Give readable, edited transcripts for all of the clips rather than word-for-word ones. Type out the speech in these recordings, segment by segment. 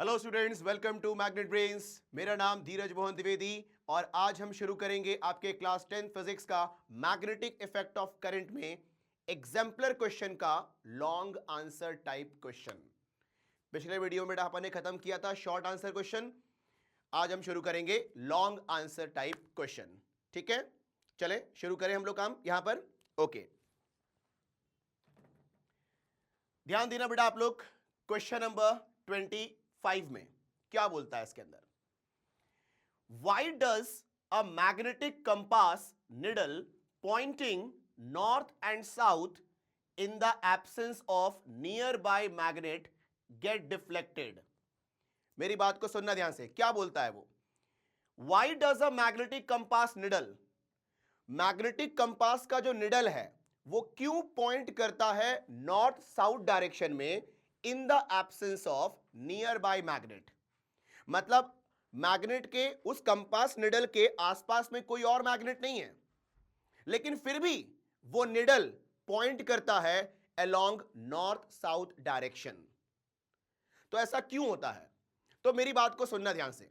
Hello students, welcome to magnet brains. मेरा नाम धीरज मोहन द्विवेदी और आज हम शुरू करेंगे आपके क्लास 10 फिजिक्स का मैग्नेटिक इफेक्ट ऑफ करंट में एग्जाम्पलर क्वेश्चन का लॉन्ग आंसर टाइप क्वेश्चन। पिछले वीडियो में आपने खत्म किया था शॉर्ट आंसर क्वेश्चन। आज हम शुरू करेंगे लॉन्ग आंसर टाइप क्वेश्चन। ठीक है, चले शुरू करें हम लोग काम यहां पर। ओके, ध्यान देना बेटा आप लोग। क्वेश्चन नंबर 25 में क्या बोलता है इसके अंदर, why does a magnetic compass needle pointing north and south in the absence of nearby magnet get deflected. मेरी बात को सुनना ध्यान से, क्या बोलता है वो, Y does a magnetic compass needle, magnetic compass का जो निडल है वो क्यों पॉइंट करता है नॉर्थ साउथ डायरेक्शन में इन the absence of nearby magnet. मतलब मैग्नेट के उस कंपास निडल के आसपास में कोई और मैग्नेट नहीं है, लेकिन फिर भी वो निडल पॉइंट करता है अलोंग नॉर्थ साउथ डायरेक्शन। तो ऐसा क्यों होता है? तो मेरी बात को सुनना ध्यान से।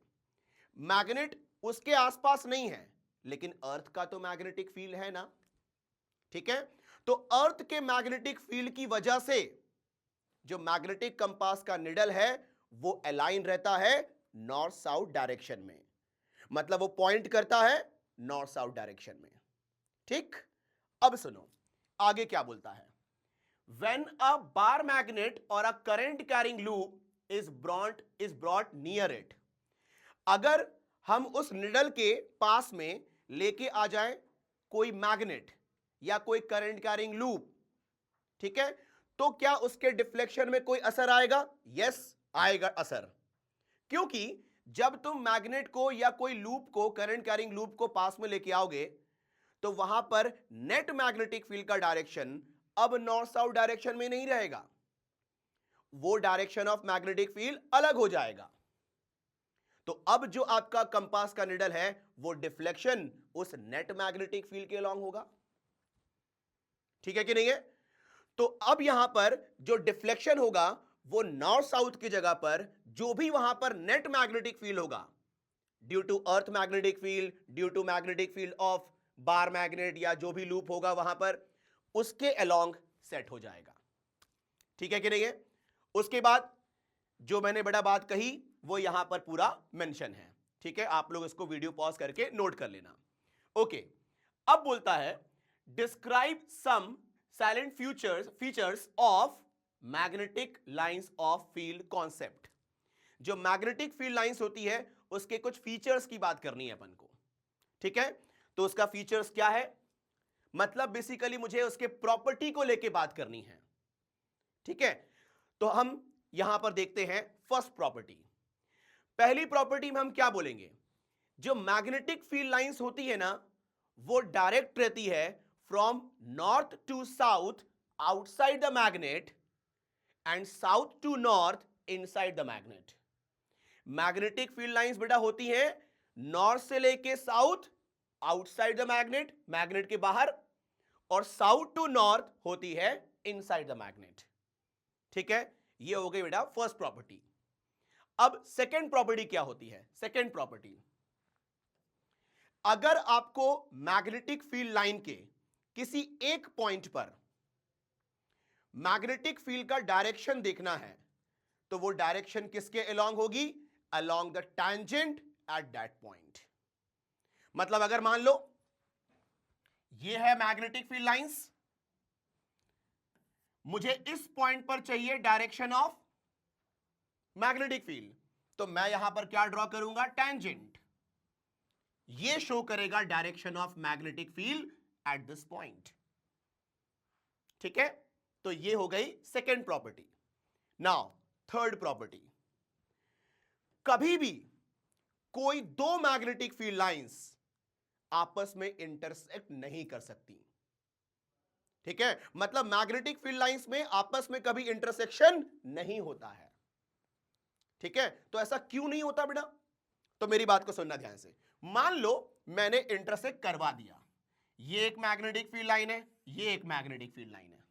मैग्नेट उसके आसपास नहीं है, लेकिन अर्थ का तो मैग्नेटिक फील्ड है ना। ठीक है, तो अर्थ के मैग्नेटिक फील्ड की वजह से जो मैग्नेटिक कंपास का निडल है वो अलाइन रहता है नॉर्थ साउथ डायरेक्शन में, मतलब वो पॉइंट करता है नॉर्थ साउथ डायरेक्शन में। ठीक, अब सुनो आगे क्या बोलता है, व्हेन अ बार मैग्नेट और अ current carrying loop is brought near it, अगर हम उस निडल के पास में लेके आ जाए कोई मैग्नेट या कोई करंट कैरिंग लूप, ठीक है, तो क्या उसके डिफ्लेक्शन में कोई असर आएगा? यस, आएगा असर। क्योंकि जब तुम मैग्नेट को या कोई लूप को, करंट कैरिंग लूप को पास में लेके आओगे तो वहां पर नेट मैग्नेटिक फील्ड का डायरेक्शन अब नॉर्थ साउथ डायरेक्शन में नहीं रहेगा, वो डायरेक्शन ऑफ मैग्नेटिक फील्ड अलग हो जाएगा। तो अब जो आपका कंपास का निडल है वो डिफ्लेक्शन उस नेट मैग्नेटिक फील्ड के अलोंग होगा। ठीक है कि नहीं है? तो अब यहां पर जो डिफ्लेक्शन होगा वो नॉर्थ साउथ की जगह पर जो भी वहां पर नेट मैग्नेटिक फील्ड होगा, due to earth magnetic field, due to magnetic field of bar magnet या जो भी लूप होगा वहां पर, उसके अलोंग सेट हो जाएगा। ठीक है कि नहीं है? उसके बाद जो मैंने बड़ा बात कही वो यहां पर पूरा मेंशन है। ठीक है, आप लोग इसको वीडियो पॉज करके नोट कर लेना। ओके, अब बोलता है describe some silent features of magnetic lines of field concept. जो मैग्नेटिक फील्ड लाइंस होती है उसके कुछ फीचर्स की बात करनी है अपन को। ठीक है, तो उसका फीचर्स क्या है, मतलब बेसिकली मुझे उसके प्रॉपर्टी को लेके बात करनी है। ठीक है, तो हम यहां पर देखते हैं फर्स्ट प्रॉपर्टी। पहली प्रॉपर्टी में हम क्या बोलेंगे, जो मैग्नेटिक फील्ड लाइंस होती है ना वो डायरेक्ट रहती है from north to south outside the magnet and south to north inside the magnet. Magnetic field lines बेटा होती हैं नॉर्थ से लेके south outside the magnet, magnet के बाहर, और साउथ टू नॉर्थ होती है इनसाइड द मैग्नेट। ठीक है, ये हो गई बेटा फर्स्ट प्रॉपर्टी। अब सेकेंड प्रॉपर्टी क्या होती है? सेकेंड प्रॉपर्टी, अगर आपको मैग्नेटिक फील्ड लाइन के किसी एक पॉइंट पर मैग्नेटिक फील्ड का डायरेक्शन देखना है तो वो डायरेक्शन किसके अलोंग होगी? Along the tangent at that point. मतलब अगर मान लो ये है मैग्नेटिक फील्ड लाइंस, मुझे इस पॉइंट पर चाहिए डायरेक्शन ऑफ मैग्नेटिक फील्ड, तो मैं यहां पर क्या ड्रॉ करूंगा? टैंजेंट। ये शो करेगा direction of magnetic field at this point. ठीक है, तो ये हो गई second property. Now third property, कभी भी कोई दो मैग्नेटिक फील्ड लाइंस आपस में इंटरसेक्ट नहीं कर सकती। ठीक है, मतलब मैग्नेटिक फील्ड लाइंस में आपस में कभी इंटरसेक्शन नहीं होता है। ठीक है, तो ऐसा क्यों नहीं होता बेटा? तो मेरी बात को सुनना ध्यान से। मान लो मैंने इंटरसेक्ट करवा दिया, ये एक मैग्नेटिक फील्ड लाइन है, ये एक मैग्नेटिक फील्ड लाइन है,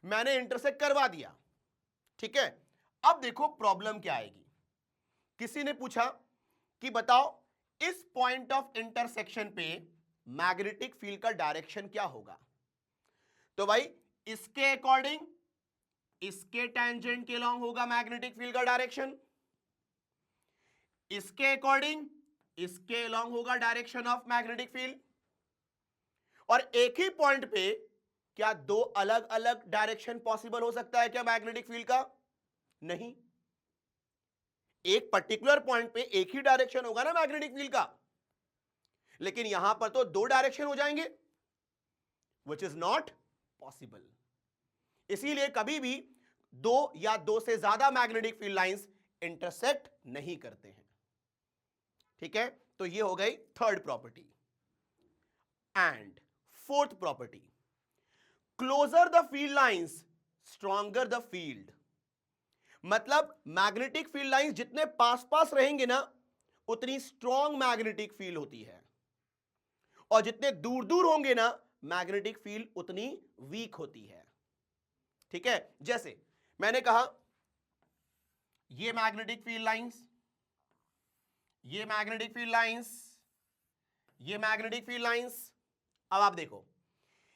मैंने इंटरसेक्ट करवा दिया। ठीक है, अब देखो प्रॉब्लम क्या आएगी। किसी ने पूछा कि बताओ इस पॉइंट ऑफ इंटरसेक्शन पे मैग्नेटिक फील्ड का डायरेक्शन क्या होगा। तो भाई इसके अकॉर्डिंग इसके टेंजेंट के लॉन्ग होगा मैग्नेटिक फील्ड का डायरेक्शन, इसके अकॉर्डिंग इसके लॉन्ग होगा डायरेक्शन ऑफ मैग्नेटिक फील्ड। और एक ही पॉइंट पे क्या दो अलग अलग डायरेक्शन पॉसिबल हो सकता है क्या मैग्नेटिक फील्ड का? नहीं, एक पर्टिकुलर पॉइंट पे एक ही डायरेक्शन होगा ना मैग्नेटिक फील्ड का, लेकिन यहां पर तो दो डायरेक्शन हो जाएंगे, विच इज नॉट पॉसिबल। इसीलिए कभी भी दो या दो से ज्यादा मैग्नेटिक फील्ड लाइंस इंटरसेक्ट नहीं करते हैं। ठीक है, तो ये हो गई third property. And fourth property, closer the field lines stronger the field. मतलब मैग्नेटिक फील्ड लाइंस जितने पास पास रहेंगे ना उतनी स्ट्रॉन्ग मैग्नेटिक फील्ड होती है, और जितने दूर दूर होंगे ना मैग्नेटिक फील्ड उतनी वीक होती है। ठीक है, जैसे मैंने कहा ये मैग्नेटिक फील्ड लाइंस, ये मैग्नेटिक फील्ड लाइंस, ये मैग्नेटिक फील्ड लाइंस। अब आप देखो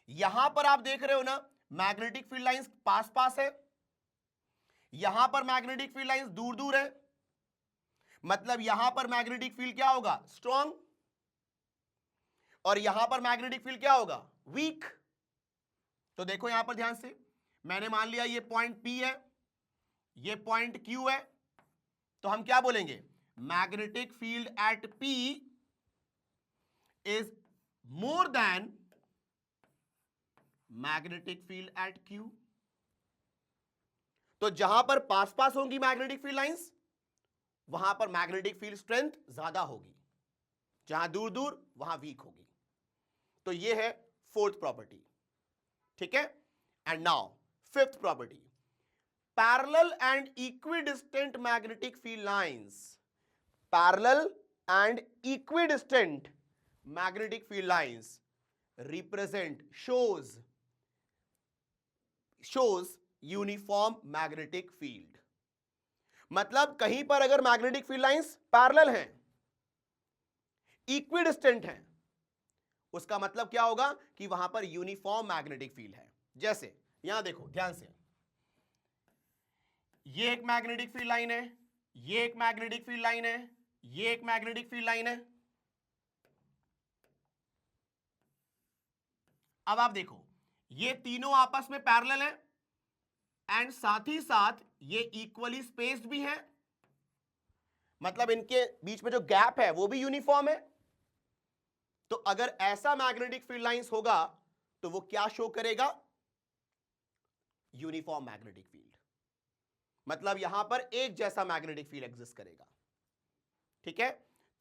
यहां पर आप देख रहे हो ना मैग्नेटिक फील्ड लाइंस पास पास है, यहां पर मैग्नेटिक फील्ड लाइंस दूर दूर है, मतलब यहां पर मैग्नेटिक फील्ड क्या होगा? स्ट्रॉन्ग। और यहां पर मैग्नेटिक फील्ड क्या होगा? वीक। तो देखो यहां पर ध्यान से, मैंने मान लिया ये पॉइंट P है, ये पॉइंट Q है, तो हम क्या बोलेंगे? Magnetic field eight P is more than magnetic field eight Q। तो जहां पर पास पास होंगी मैग्नेटिक फील्ड लाइंस वहां पर मैग्नेटिक फील्ड स्ट्रेंथ ज्यादा होगी, जहां दूर दूर वहां वीक होगी। तो ये है फोर्थ प्रॉपर्टी। ठीक है, and now fifth property, parallel and equidistant magnetic field lines. Parallel and equidistant magnetic field lines represent shows uniform magnetic field. मतलब कहीं पर अगर मैग्नेटिक फील्ड लाइंस पैरेलल हैं, इक्विडिस्टेंट हैं, उसका मतलब क्या होगा कि वहां पर यूनिफॉर्म मैग्नेटिक फील्ड है। जैसे यहां देखो ध्यान से, ये एक मैग्नेटिक फील्ड लाइन है, ये एक मैग्नेटिक फील्ड लाइन है, ये एक मैग्नेटिक फील्ड लाइन है। अब आप देखो ये तीनों आपस में पैरेलल हैं एंड साथ ही साथ ये इक्वली स्पेस्ड भी हैं, मतलब इनके बीच में जो गैप है वो भी यूनिफॉर्म है। तो अगर ऐसा मैग्नेटिक फील्ड लाइंस होगा तो वो क्या शो करेगा? यूनिफॉर्म मैग्नेटिक फील्ड, मतलब यहां पर एक जैसा मैग्नेटिक फील्ड एग्जिस्ट करेगा। ठीक है,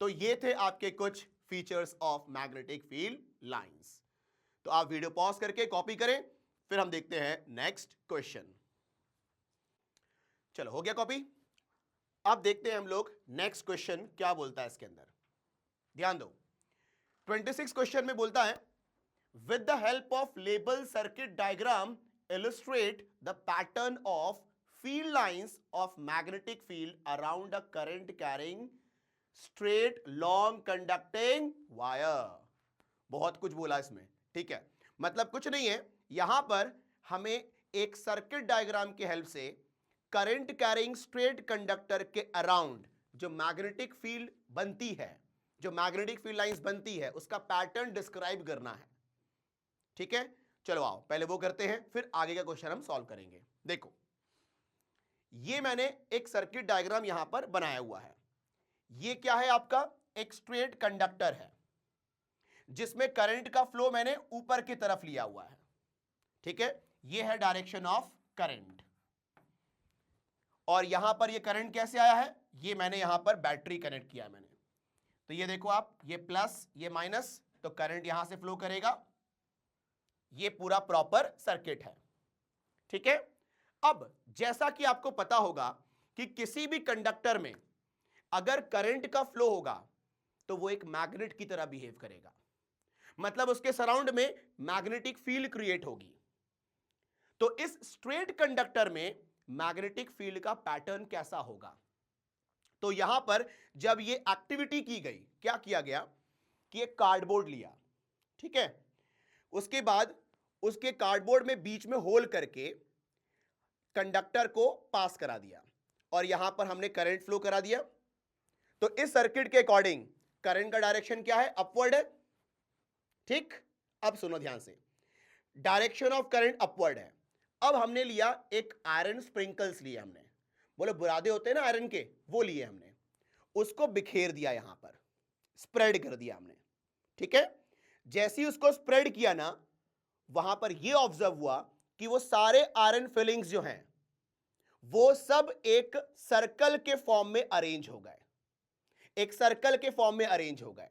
तो ये थे आपके कुछ features of magnetic field lines. तो आप वीडियो पॉज करके कॉपी करें, फिर हम देखते हैं नेक्स्ट क्वेश्चन। चलो हो गया कॉपी। अब देखते हैं हम लोग नेक्स्ट क्वेश्चन क्या बोलता है इसके अंदर। ध्यान दो, 26 क्वेश्चन में बोलता है with the help of label circuit diagram illustrate the pattern of field lines of magnetic field around a current carrying straight long conducting wire। बहुत कुछ बोला इसमें। ठीक है, मतलब कुछ नहीं है, यहां पर हमें एक सर्किट डायग्राम की हेल्प से करंट कैरिंग स्ट्रेट कंडक्टर के अराउंड जो मैग्नेटिक फील्ड बनती है, जो मैग्नेटिक फील्ड लाइंस बनती है, उसका पैटर्न डिस्क्राइब करना है। ठीक है, चलो आओ पहले वो करते हैं, फिर आगे का क्वेश्चन हम सॉल्व करेंगे। देखो ये मैंने एक सर्किट डायग्राम यहां पर बनाया हुआ है। ये क्या है? आपका एक स्ट्रेट कंडक्टर है जिसमें करंट का फ्लो मैंने ऊपर की तरफ लिया हुआ है। ठीक है, ये है डायरेक्शन ऑफ करंट। और यहां पर ये करंट कैसे आया है? ये मैंने यहां पर बैटरी कनेक्ट किया है मैंने। तो ये देखो आप, ये प्लस ये माइनस, तो करंट यहां से फ्लो करेगा। ये पूरा प्रॉपर सर्किट है। ठीक है, अब जैसा कि आपको पता होगा कि किसी भी कंडक्टर में अगर करंट का फ्लो होगा तो वो एक मैग्नेट की तरह बिहेव करेगा, मतलब उसके सराउंड में मैग्नेटिक फील्ड क्रिएट होगी। तो इस स्ट्रेट कंडक्टर में मैग्नेटिक फील्ड का पैटर्न कैसा होगा? तो यहां पर जब ये एक्टिविटी की गई, क्या किया गया कि एक कार्डबोर्ड लिया, ठीक है, उसके बाद उसके कार्डबोर्ड में बीच में होल करके कंडक्टर को पास करा दिया और यहां पर हमने करंट फ्लो करा दिया। तो इस सर्किट के अकॉर्डिंग करंट का डायरेक्शन क्या है, अपवर्ड है। ठीक, अब सुनो ध्यान से, डायरेक्शन ऑफ करंट अपवर्ड है। अब हमने लिया एक आयरन स्प्रिंकल्स लिए, हमने बोले बुरादे होते हैं ना आयरन के, वो लिए हमने, उसको बिखेर दिया, यहां पर स्प्रेड कर दिया हमने। ठीक है, जैसे ही उसको स्प्रेड किया ना, वहां पर यह ऑब्जर्व हुआ कि वो सारे आयरन फिलिंग्स जो हैं वो सब एक सर्कल के फॉर्म में अरेंज हो गए, एक सर्कल के फॉर्म में अरेंज हो गए।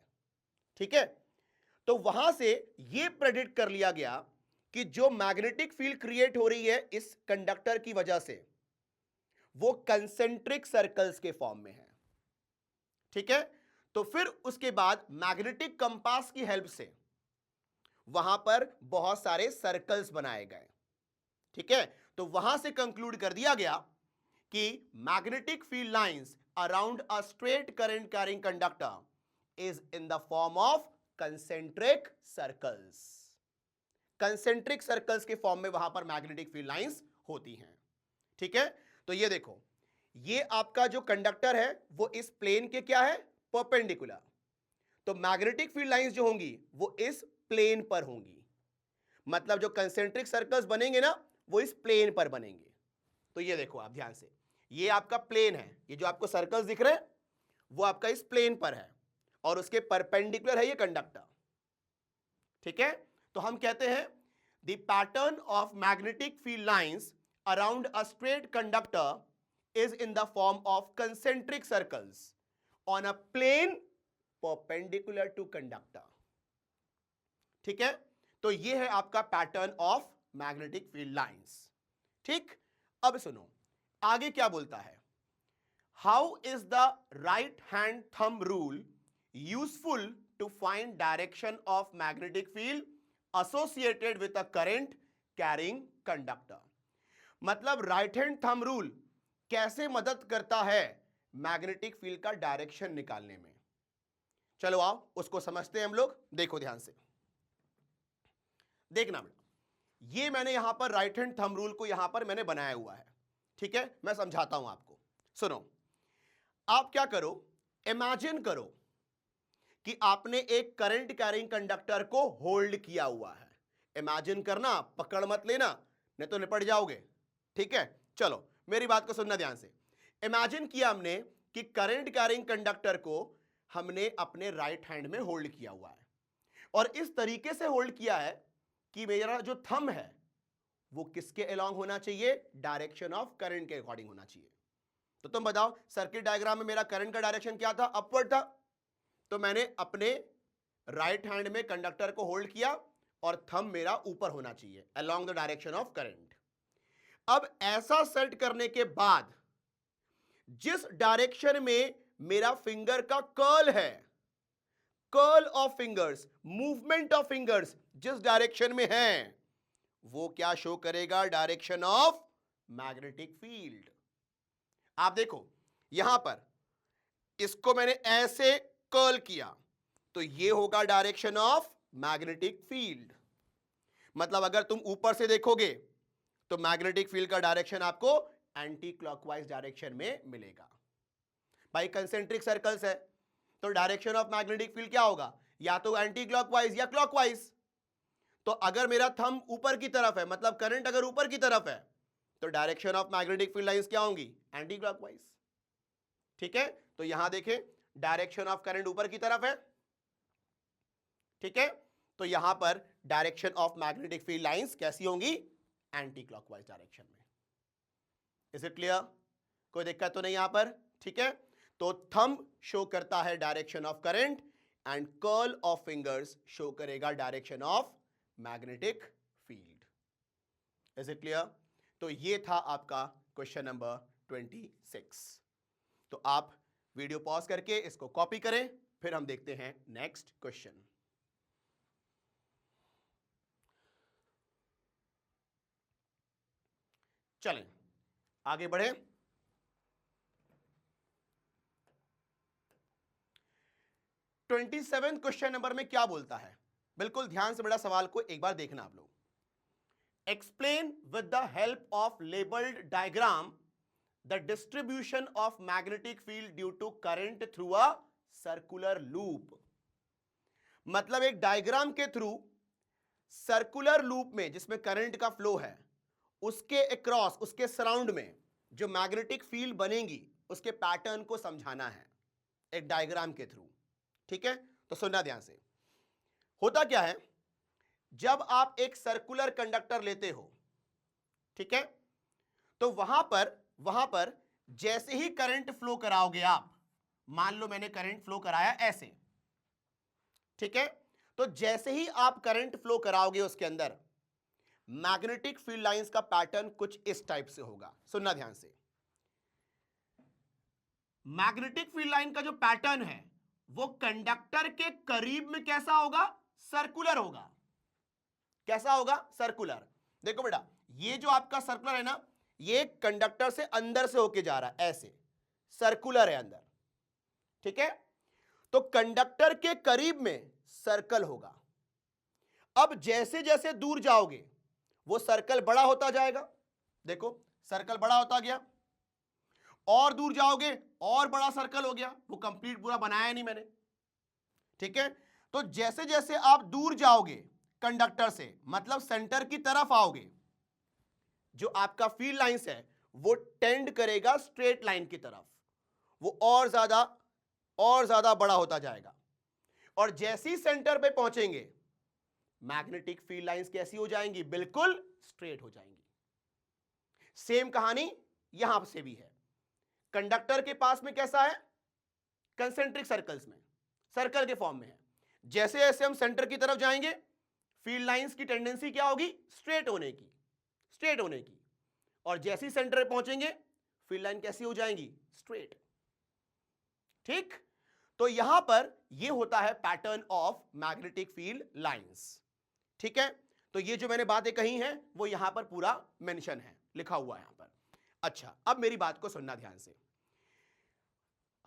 ठीक है, तो वहां से यह प्रेडिक्ट कर लिया गया कि जो मैग्नेटिक फील्ड क्रिएट हो रही है इस कंडक्टर की वजह से, वो कंसेंट्रिक सर्कल्स के फॉर्म में है। ठीक है, तो फिर उसके बाद मैग्नेटिक कंपास की हेल्प से वहां पर बहुत सारे सर्कल्स बनाए गए। ठीक है, तो वहां से कंक्लूड कर दिया गया कि magnetic field lines around a straight current carrying conductor is in the form of concentric circles. Concentric circles के फॉर्म में वहां पर मैग्नेटिक फील्ड लाइंस होती हैं। ठीक है, तो ये देखो, ये आपका जो कंडक्टर है वो इस प्लेन के क्या है, परपेंडिकुलर। तो मैग्नेटिक फील्ड लाइंस जो होंगी वो इस प्लेन पर होंगी, मतलब जो कंसेंट्रिक सर्कल्स बनेंगे ना वो इस प्लेन पर बनेंगे। तो ये देखो आप ध्यान से, ये आपका प्लेन है, ये जो आपको सर्कल्स दिख रहे हैं वो आपका इस प्लेन पर है और उसके परपेंडिकुलर है ये कंडक्टर। ठीक है, तो हम कहते हैं the pattern of magnetic field lines around a straight conductor is in the form of concentric circles on a plane perpendicular to conductor. ठीक है, तो ये है आपका pattern of magnetic field lines. ठीक, अब सुनो आगे क्या बोलता है, how is the right hand thumb rule useful to find direction of magnetic field associated with a current carrying conductor. मतलब राइट हैंड थंब रूल कैसे मदद करता है मैग्नेटिक फील्ड का डायरेक्शन निकालने में। चलो आओ उसको समझते हैं हम लोग। देखो ध्यान से, देखना बेटा, ये मैंने यहां पर राइट हैंड थंब रूल को यहां पर मैंने बनाया हुआ है। ठीक है, मैं समझाता हूं आपको, सुनो। आप क्या करो, इमेजिन करो कि आपने एक करंट कैरिंग कंडक्टर को होल्ड किया हुआ है। इमेजिन करना, पकड़ मत लेना नहीं तो निपट जाओगे। ठीक है, चलो मेरी बात को सुनना ध्यान से। इमेजिन किया हमने कि करंट कैरिंग कंडक्टर को हमने अपने राइट हैंड में होल्ड किया हुआ है और इस तरीके से होल्ड किया है कि मेरा जो थंब है वो किसके अलोंग होना चाहिए, डायरेक्शन ऑफ करंट के अकॉर्डिंग होना चाहिए। तो तुम बताओ, सर्किट डायग्राम में मेरा करंट का डायरेक्शन क्या था, अपवर्ड था। तो मैंने अपने राइट हैंड में कंडक्टर को होल्ड किया और थंब मेरा ऊपर होना चाहिए along the direction of current. अब ऐसा सेट करने के बाद जिस डायरेक्शन में मेरा फिंगर का कर्ल है, curl of fingers, movement of fingers जिस डायरेक्शन में है वो क्या शो करेगा, डायरेक्शन ऑफ मैग्नेटिक फील्ड। आप देखो यहां पर इसको मैंने ऐसे कर्ल किया तो ये होगा डायरेक्शन ऑफ मैग्नेटिक फील्ड। मतलब अगर तुम ऊपर से देखोगे तो मैग्नेटिक फील्ड का डायरेक्शन आपको एंटी क्लॉकवाइज डायरेक्शन में मिलेगा। भाई कंसेंट्रिक सर्कल्स है तो डायरेक्शन ऑफ मैग्नेटिक फील्ड क्या होगा, या तो एंटी क्लॉकवाइज या क्लॉकवाइज। तो अगर मेरा थंब ऊपर की तरफ है, मतलब करंट अगर ऊपर की तरफ है, तो direction of magnetic field lines क्या होंगी, एंटी क्लॉकवाइज। ठीक है, तो यहां देखें डायरेक्शन ऑफ करंट ऊपर की तरफ है। ठीक है, तो यहां पर direction of magnetic field lines कैसी होंगी, एंटी क्लॉकवाइज डायरेक्शन में। इज इट क्लियर, कोई दिक्कत तो नहीं यहां पर। ठीक है, तो थंब शो करता है direction of current and curl of fingers show करेगा direction of magnetic field. Is it clear. तो ये था आपका क्वेश्चन नंबर 26। तो आप वीडियो पॉज करके इसको कॉपी करें, फिर हम देखते हैं नेक्स्ट क्वेश्चन। चलें आगे बढ़े। 27 क्वेश्चन नंबर में क्या बोलता है, बिल्कुल ध्यान से बड़ा सवाल को एक बार देखना आप लोग। Explain with the help of labelled diagram the distribution of magnetic field due to current through a circular loop. मतलब एक डायग्राम के थ्रू सर्कुलर लूप में जिसमें करंट का फ्लो है, उसके अक्रॉस, उसके सराउंड में जो मैग्नेटिक फील्ड बनेगी उसके पैटर्न को समझाना है एक डायग्राम के थ्रू। ठीक है, तो सुनना ध्यान से। होता क्या है, जब आप एक सर्कुलर कंडक्टर लेते हो, ठीक है, तो वहां पर जैसे ही करंट फ्लो कराओगे आप, मान लो मैंने करंट फ्लो कराया ऐसे, ठीक है, तो जैसे ही आप करंट फ्लो कराओगे उसके अंदर मैग्नेटिक फील्ड लाइंस का पैटर्न कुछ इस टाइप से होगा। सुनना ध्यान से। मैग्नेटिक फील्ड लाइन का जो पैटर्न है वो कंडक्टर के करीब में कैसा होगा, सर्कुलर होगा। कैसा होगा, सर्कुलर। देखो बेटा, ये जो आपका सर्कुलर है ना, ये कंडक्टर से अंदर से होके जा रहा है, ऐसे सर्कुलर है अंदर। ठीक है, तो कंडक्टर के करीब में सर्कल होगा। अब जैसे जैसे दूर जाओगे वो सर्कल बड़ा होता जाएगा। देखो सर्कल बड़ा होता गया, और दूर जाओगे और बड़ा सर्कल हो गया। वो कंप्लीट पूरा बनाया नहीं मैंने। ठीक है, तो जैसे जैसे आप दूर जाओगे कंडक्टर से, मतलब सेंटर की तरफ आओगे, जो आपका फील्ड लाइंस है वो टेंड करेगा स्ट्रेट लाइन की तरफ। वो और ज्यादा बड़ा होता जाएगा। और जैसे ही सेंटर पे पहुंचेंगे मैग्नेटिक फील्ड लाइंस कैसी हो जाएंगी, बिल्कुल स्ट्रेट हो जाएंगी। सेम कहानी यहां से भी है। कंडक्टर के पास में कैसा है, कंसेंट्रिक सर्कल्स में, सर्कल के फॉर्म में है। जैसे जैसे हम सेंटर की तरफ जाएंगे फील्ड लाइंस की टेंडेंसी क्या होगी, स्ट्रेट होने की, स्ट्रेट होने की। और जैसे ही सेंटर पे पहुंचेंगे फील्ड लाइन कैसी हो जाएंगी, स्ट्रेट। ठीक, तो यहां पर यह होता है pattern of magnetic field lines. ठीक है, तो ये जो मैंने बातें कही हैं वो यहां पर पूरा मेंशन है, लिखा हुआ है यहां पर। अच्छा, अब मेरी बात को सुनना ध्यान से।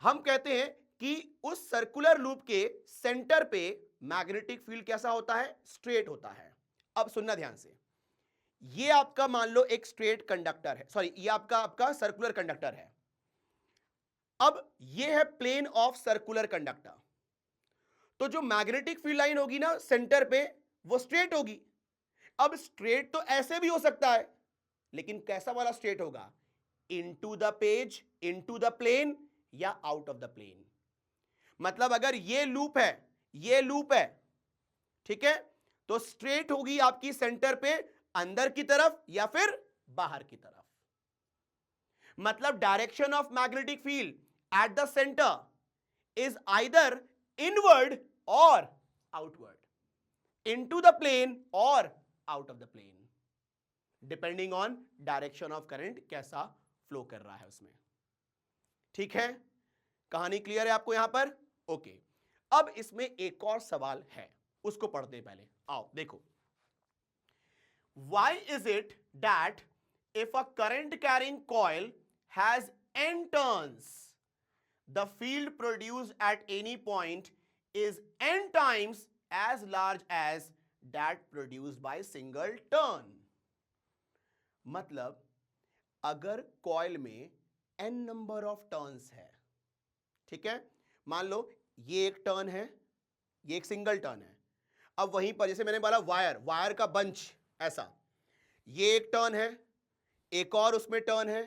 हम कहते हैं कि उस सर्कुलर लूप के सेंटर पे मैग्नेटिक फील्ड कैसा होता है, स्ट्रेट होता है। अब सुनना ध्यान से, ये आपका मान लो एक स्ट्रेट कंडक्टर है, सॉरी ये आपका सर्कुलर कंडक्टर है। अब ये है प्लेन ऑफ सर्कुलर कंडक्टर। तो जो मैग्नेटिक फील्ड लाइन होगी ना सेंटर पे, वो स्ट्रेट होगी। अब स्ट्रेट तो ऐसे भी हो सकता है, लेकिन कैसा वाला स्ट्रेट होगा, into the page, into the plane, या आउट ऑफ द प्लेन। मतलब अगर ये लूप है, ठीक है, तो स्ट्रेट होगी आपकी सेंटर पे अंदर की तरफ या फिर बाहर की तरफ। मतलब direction of magnetic field at the centre is either inward और आउटवर्ड, इनटू द प्लेन और out of the plane, depending on direction of current कैसा फ्लो कर रहा है उसमें। ठीक है, कहानी क्लियर है आपको यहां पर? ओके, अब इसमें एक और सवाल है, उसको पढ़ते हैं पहले। आओ देखो, why is it that if a current carrying coil has n turns, the field produced at any point is n times as large as that produced by single turn? मतलब अगर कॉइल में n नंबर ऑफ टर्न्स है, ठीक है, मान लो ये एक turn है, ये एक सिंगल टर्न है। अब वहीं पर जैसे मैंने बोला वायर का बंच, ऐसा ये एक टर्न है, एक और उसमें टर्न है,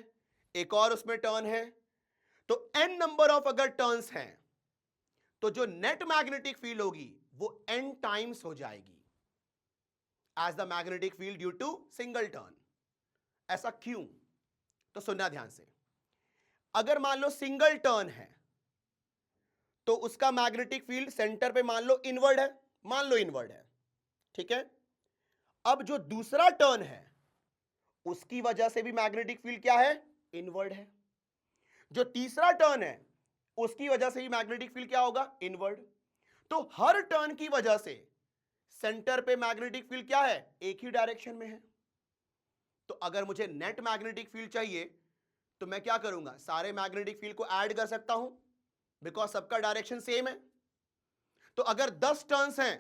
एक और उसमें टर्न है, तो n नंबर ऑफ अगर टर्न्स हैं तो जो नेट मैग्नेटिक फील्ड होगी वो n टाइम्स हो जाएगी as the magnetic field due to single turn. ऐसा क्यों, तो सुनना ध्यान से। अगर मान लो सिंगल टर्न है तो उसका मैग्नेटिक फील्ड सेंटर पे मान लो इनवर्ड है, ठीक है। अब जो दूसरा टर्न है उसकी वजह से भी मैग्नेटिक फील्ड क्या है, इनवर्ड है। जो तीसरा टर्न है उसकी वजह से भी मैग्नेटिक फील्ड क्या होगा, इनवर्ड। तो हर टर्न की वजह से सेंटर पे मैग्नेटिक फील्ड क्या है, एक ही डायरेक्शन में है। तो अगर मुझे नेट मैग्नेटिक फील्ड चाहिए तो मैं क्या करूंगा, सारे मैग्नेटिक फील्ड को ऐड कर सकता हूं, बिकॉज सबका डायरेक्शन सेम है। तो अगर 10 टर्न्स हैं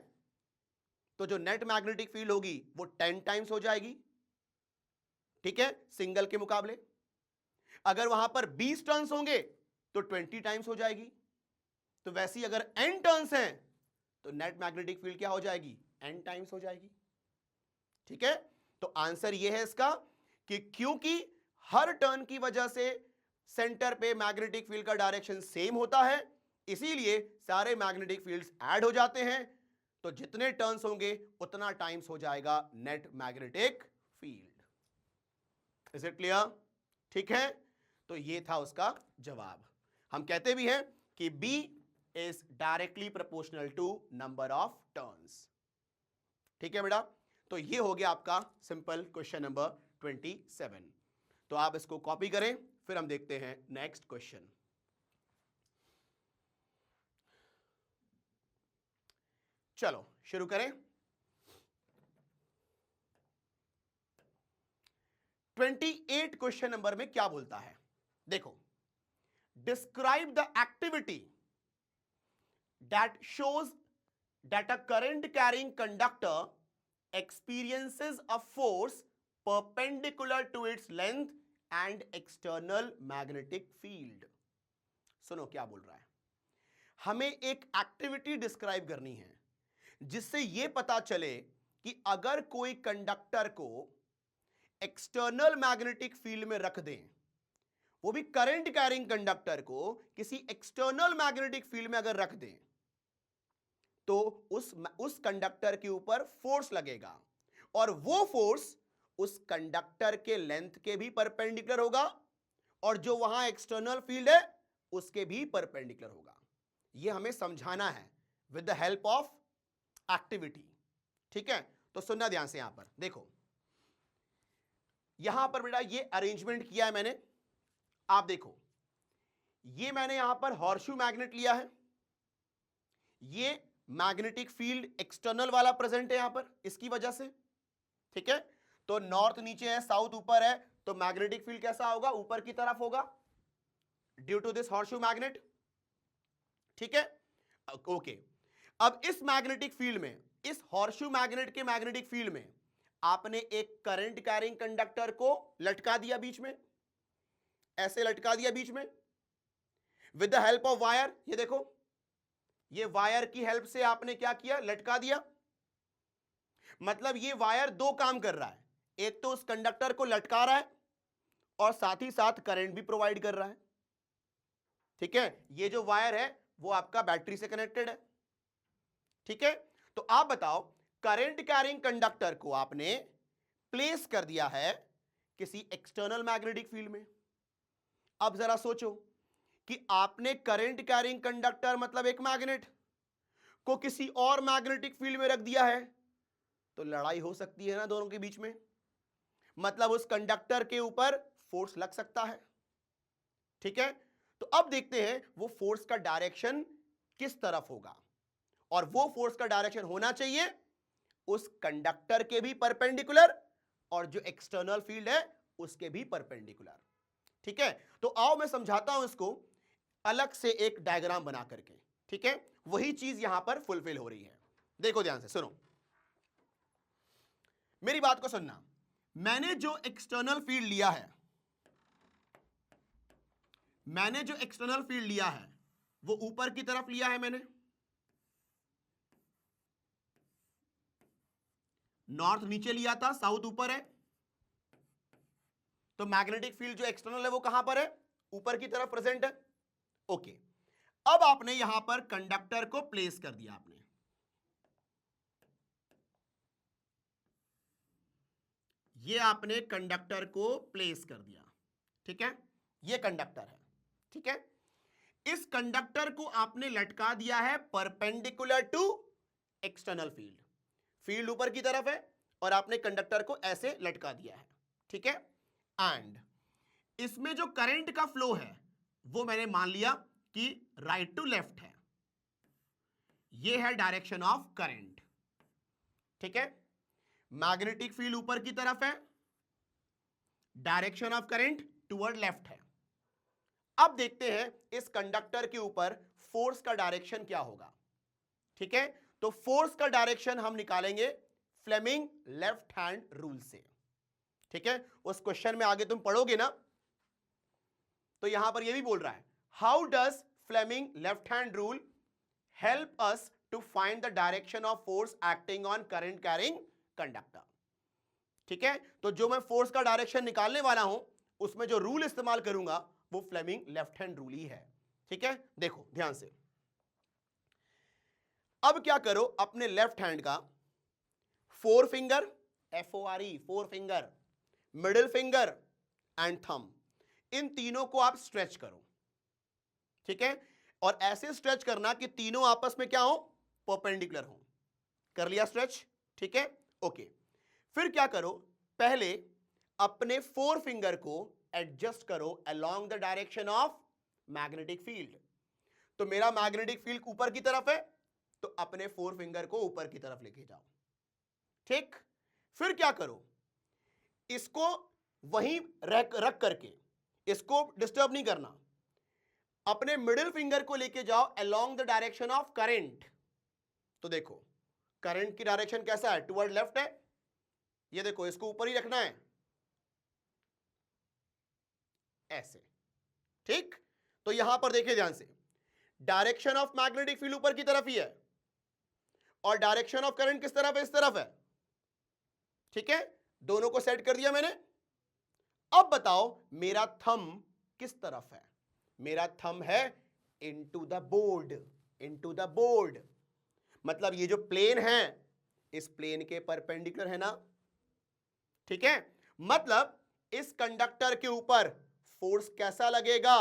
तो जो नेट मैग्नेटिक फील्ड होगी वो 10 टाइम्स हो जाएगी, ठीक है, सिंगल के मुकाबले। अगर वहां पर 20 टर्न्स होंगे तो 20 टाइम्स हो जाएगी। तो वैसे ही अगर n टर्न्स हैं तो नेट मैग्नेटिक फील्ड क्या हो जाएगी, n टाइम्स हो जाएगी, ठीक है। तो आंसर यह है इसका कि क्योंकि हर टर्न की वजह से सेंटर पे मैग्नेटिक फील्ड का डायरेक्शन सेम होता है, इसीलिए सारे मैग्नेटिक फील्ड्स ऐड हो जाते हैं। तो जितने टर्न्स होंगे उतना टाइम्स हो जाएगा net magnetic field. Is it clear? ठीक है, तो ये था उसका जवाब। हम कहते भी हैं कि B is directly proportional to number of turns. ठीक है बेटा, तो ये हो गया आपका सिंपल क्वेश्चन नंबर 27। तो आप इसको कॉपी करें, फिर हम देखते हैं नेक्स्ट क्वेश्चन। चलो शुरू करें। 28 क्वेश्चन नंबर में क्या बोलता है, देखो, describe the activity that shows that a current carrying conductor experiences a force perpendicular to its length and external magnetic field. सुनो क्या बोल रहा है, हमें एक एक्टिविटी डिस्क्राइब करनी है जिससे यह पता चले कि अगर कोई कंडक्टर को एक्सटर्नल मैग्नेटिक फील्ड में रख दें, वो भी करंट कैरिंग कंडक्टर को किसी एक्सटर्नल मैग्नेटिक फील्ड में अगर रख दें, तो उस कंडक्टर के ऊपर फोर्स लगेगा और वो फोर्स उस कंडक्टर के लेंथ के भी परपेंडिकुलर होगा और जो वहां एक्सटर्नल फील्ड है उसके भी परपेंडिकुलर होगा। यह हमें समझाना है with the help of activity. ठीक है, तो सुनना ध्यान से। यहां पर देखो, यहां पर बेटा ये अरेंजमेंट किया है मैंने, आप देखो, ये मैंने यहां पर हॉर्सशू मैग्नेट लिया है, ये मैग्नेटिक फील्ड एक्सटर्नल वाला प्रेजेंट है यहां पर इसकी वजह से, ठीक है। तो नॉर्थ नीचे है, साउथ ऊपर है, तो मैग्नेटिक फील्ड कैसा होगा, ऊपर की तरफ होगा due to this horseshoe magnet, ठीक है। ओके, अब इस मैग्नेटिक फील्ड में, इस हॉर्सशू मैग्नेट के मैग्नेटिक फील्ड में आपने एक करंट कैरिंग कंडक्टर को लटका दिया बीच में, ऐसे लटका दिया बीच में with the help of wire. ये देखो, ये वायर की हेल्प से आपने क्या किया, लटका दिया। मतलब ये वायर दो काम कर रहा है, एक तो उस कंडक्टर को लटका रहा है और साथ ही साथ करंट भी प्रोवाइड कर रहा है, ठीक है। ये जो वायर है वो आपका बैटरी से कनेक्टेड है, ठीक है। तो आप बताओ, करंट कैरिंग कंडक्टर को आपने प्लेस कर दिया है किसी एक्सटर्नल मैग्नेटिक फील्ड में। अब जरा सोचो कि आपने करंट कैरिंग कंडक्टर मतलब एक मैग्नेट को किसी और मैग्नेटिक फील्ड में रख दिया है, तो लड़ाई हो सकती है ना दोनों के बीच में, मतलब उस कंडक्टर के ऊपर फोर्स लग सकता है, ठीक है। तो अब देखते हैं वो फोर्स का डायरेक्शन किस तरफ होगा, और वो फोर्स का डायरेक्शन होना चाहिए उस कंडक्टर के भी परपेंडिकुलर और जो एक्सटर्नल फील्ड है उसके भी परपेंडिकुलर, ठीक है। तो आओ मैं समझाता हूं इसको अलग से एक डायग्राम बना करके, ठीक है। वही चीज यहां पर फुलफिल हो रही है। देखो ध्यान से सुनो, मेरी बात को सुनना। मैंने जो एक्सटर्नल फील्ड लिया है, मैंने जो एक्सटर्नल फील्ड लिया है वो ऊपर की तरफ लिया है मैंने, नॉर्थ नीचे लिया था, साउथ ऊपर है। तो मैग्नेटिक फील्ड जो एक्सटर्नल है वो कहां पर है, ऊपर की तरफ प्रेजेंट है। ओके, अब आपने यहां पर कंडक्टर को प्लेस कर दिया, आपने ये आपने कंडक्टर को प्लेस कर दिया, ठीक है। ये कंडक्टर है, ठीक है। इस कंडक्टर को आपने लटका दिया है perpendicular to external field, field ऊपर की तरफ है और आपने कंडक्टर को ऐसे लटका दिया है, ठीक है। एंड इसमें जो करंट का फ्लो है वो मैंने मान लिया कि राइट टू लेफ्ट है, ये है डायरेक्शन ऑफ करंट, ठीक है। मैग्नेटिक फील्ड ऊपर की तरफ है, direction of current toward left है। अब देखते हैं इस कंडक्टर के ऊपर फोर्स का डायरेक्शन क्या होगा। ठीक है, तो फोर्स का डायरेक्शन हम निकालेंगे फ्लेमिंग लेफ्ट हैंड रूल से। ठीक है, उस क्वेश्चन में आगे तुम पढ़ोगे ना, तो यहां पर यह भी बोल रहा है how does Fleming left hand rule help us to find the direction of force acting on current carrying conductor. ठीक है, तो जो मैं फोर्स का डायरेक्शन निकालने वाला हूं उसमें जो रूल इस्तेमाल करूंगा वो फ्लेमिंग लेफ्ट हैंड रूल ही है। ठीक है, देखो ध्यान से, अब क्या करो, अपने लेफ्ट हैंड का forefinger, FORE forefinger, middle finger and thumb, इन तीनों को आप स्ट्रेच करो। ठीक है, और ऐसे स्ट्रेच करना कि तीनों आपस में क्या हो, परपेंडिकुलर हो। कर लिया स्ट्रेच, ठीक है, ओके। फिर क्या करो, पहले अपने फोर फिंगर को एडजस्ट करो along the direction of magnetic field. तो मेरा मैग्नेटिक फील्ड ऊपर की तरफ है, तो अपने फोर फिंगर को ऊपर की तरफ लेके जाओ। ठीक, फिर क्या करो, इसको वहीं रख करके, इसको डिस्टर्ब नहीं करना, अपने मिडिल फिंगर को लेके जाओ along the direction of current. तो देखो करंट की डायरेक्शन कैसा है, टुवर्ड लेफ्ट है, ये देखो इसको ऊपर ही रखना है ऐसे। ठीक, तो यहां पर देखिए ध्यान से, डायरेक्शन ऑफ मैग्नेटिक फील्ड ऊपर की तरफ ही है और डायरेक्शन ऑफ करंट किस तरफ है, इस तरफ है। ठीक है, दोनों को सेट कर दिया मैंने। अब बताओ मेरा थंब किस तरफ है, मेरा थंब है into the board, into the board, मतलब ये जो प्लेन है इस प्लेन के परपेंडिकुलर है ना। ठीक है, मतलब इस कंडक्टर के ऊपर फोर्स कैसा लगेगा,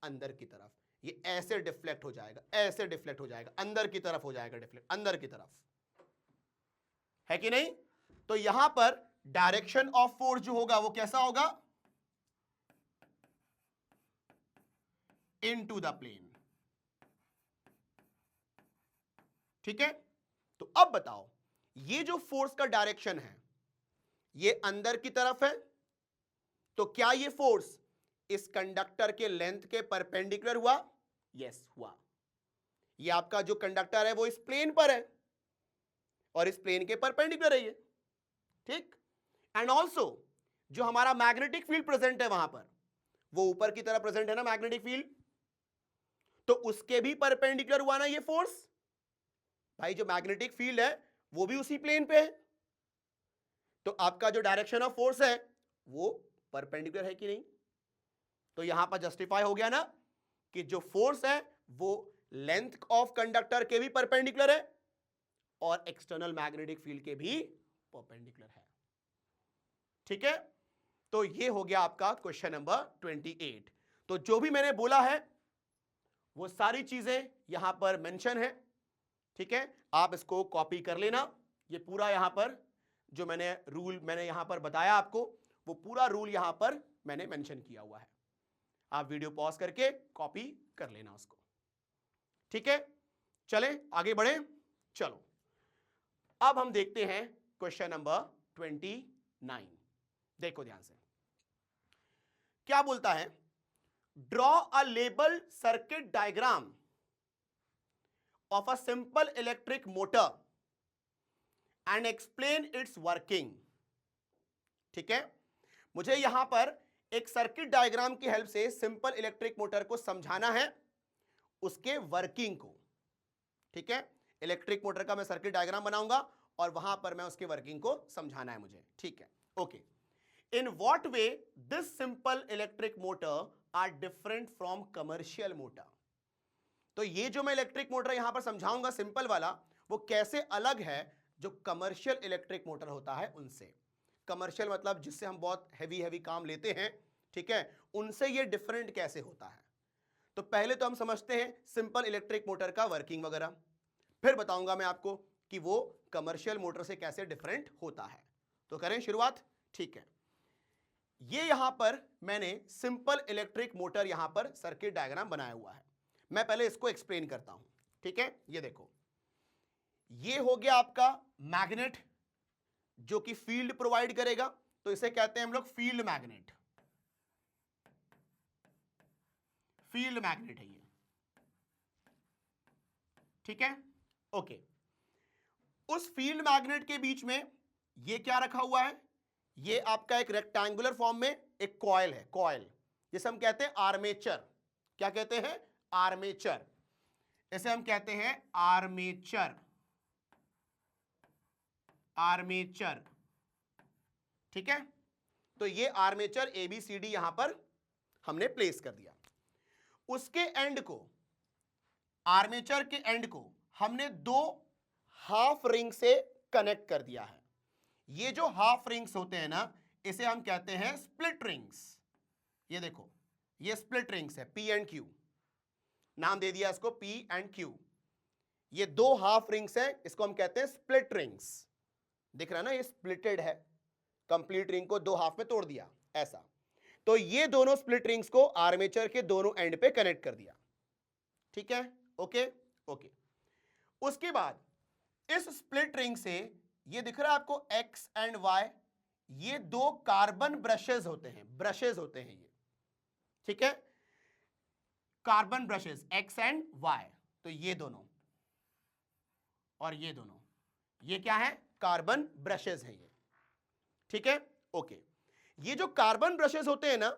अंदर की तरफ, ये ऐसे डिफ्लेक्ट हो जाएगा, ऐसे डिफ्लेक्ट हो जाएगा, अंदर की तरफ हो जाएगा डिफ्लेक्ट, अंदर की तरफ, है कि नहीं। तो यहां पर डायरेक्शन ऑफ फोर्स जो होगा वो कैसा होगा, इनटू द प्लेन। ठीक है, तो अब बताओ ये जो फोर्स का डायरेक्शन है ये अंदर की तरफ है, तो क्या ये फोर्स इस कंडक्टर के लेंथ के परपेंडिकुलर हुआ, यस हुआ। ये आपका जो कंडक्टर है वो इस प्लेन पर है और इस प्लेन के परपेंडिकुलर है ये। ठीक, एंड ऑल्सो जो हमारा मैग्नेटिक फील्ड प्रेजेंट है वहां पर, वो ऊपर की तरफ प्रेजेंट है ना मैग्नेटिक फील्ड, तो उसके भी परपेंडिकुलर हुआ ना ये फोर्स। भाई जो मैग्नेटिक फील्ड है वो भी उसी प्लेन पे है, तो आपका जो डायरेक्शन ऑफ फोर्स है वो परपेंडिकुलर है कि नहीं। तो यहां पर जस्टिफाई हो गया ना कि जो फोर्स है वो लेंथ ऑफ कंडक्टर के भी परपेंडिकुलर है और एक्सटर्नल मैग्नेटिक फील्ड के भी परपेंडिकुलर है। ठीक है, तो ये हो गया आपका क्वेश्चन नंबर 28। तो जो भी मैंने बोला है वो सारी चीजें यहां पर मेंशन है। ठीक है, आप इसको कॉपी कर लेना, ये पूरा यहां पर जो रूल मैंने यहां पर बताया आपको वो पूरा रूल यहां पर मैंने मेंशन किया हुआ है, आप वीडियो पॉज करके कॉपी कर लेना उसको। ठीक है, चलें आगे बढ़े, चलो अब हम देखते हैं क्वेश्चन नंबर 29। देखो ध्यान से क्या बोलता है, draw a label circuit diagram of a simple electric motor and explain it's working. ठीक है, मुझे यहां पर एक सर्किट डायग्राम की हेल्प से सिंपल इलेक्ट्रिक मोटर को समझाना है, उसके वर्किंग को। ठीक है, इलेक्ट्रिक मोटर का मैं सर्किट डायग्राम बनाऊंगा और वहां पर मैं उसके वर्किंग को समझाना है मुझे। ठीक है, okay. In what way this simple electric motor are different from commercial motor. तो ये जो मैं इलेक्ट्रिक मोटर यहां पर समझाऊंगा सिंपल वाला, वो कैसे अलग है जो कमर्शियल इलेक्ट्रिक मोटर होता है उनसे। कमर्शियल मतलब जिससे हम बहुत हैवी काम लेते हैं, ठीक है, उनसे ये डिफरेंट कैसे होता है। तो पहले तो हम समझते हैं सिंपल इलेक्ट्रिक मोटर का वर्किंग वगैरह, फिर बताऊंगा मैं आपको कि वो कमर्शियल मोटर से कैसे डिफरेंट होता है। तो करें शुरुआत। ठीक है, ये यहां पर मैंने सिंपल इलेक्ट्रिक मोटर यहां पर सर्किट डायग्राम बनाया हुआ है, मैं पहले इसको एक्सप्लेन करता हूं। ठीक है, ये देखो, ये हो गया आपका मैग्नेट जो कि फील्ड प्रोवाइड करेगा, तो इसे कहते हैं हम लोग फील्ड मैग्नेट। फील्ड मैग्नेट है ये। ठीक है, ओके, उस फील्ड मैग्नेट के बीच में ये क्या रखा हुआ है? ये आपका एक रेक्टेंगुलर फॉर्म में एक कॉइल है, कॉइल, जिसे हम कहते हैं आर्मेचर। क्या कहते हैं? आर्मेचर। इसे हम कहते हैं आर्मेचर, आर्मेचर। ठीक है, तो ये आर्मेचर ABCD यहां पर हमने प्लेस कर दिया। उसके एंड को, आर्मेचर के एंड को हमने दो हाफ रिंग से कनेक्ट कर दिया है। ये जो हाफ रिंग्स होते हैं ना, इसे हम कहते हैं स्प्लिट रिंग्स। ये देखो, ये स्प्लिट रिंग्स है, P एंड Q, नाम दे दिया इसको P एंड Q। ये दो हाफ रिंग्स है, इसको हम कहते हैं स्प्लिट रिंग्स। दिख रहा है ना, ये स्प्लिटेड है, कंप्लीट रिंग को दो हाफ में तोड़ दिया ऐसा। तो ये दोनों स्प्लिट रिंग्स को आर्मेचर के दोनों एंड पे कनेक्ट कर दिया। ठीक है, ओके ओके। उसके बाद इस स्प्लिट रिंग से, ये दिख रहा है आपको X एंड Y, ये दो कार्बन ब्रशेस होते हैं, ब्रशेस होते हैं ये। ठीक है, carbon brushes X and Y। तो ये दोनों और ये दोनों, ये क्या है? कार्बन ब्रशेस हैं ये। ठीक है, ओके। ये जो कार्बन ब्रशेस होते हैं ना,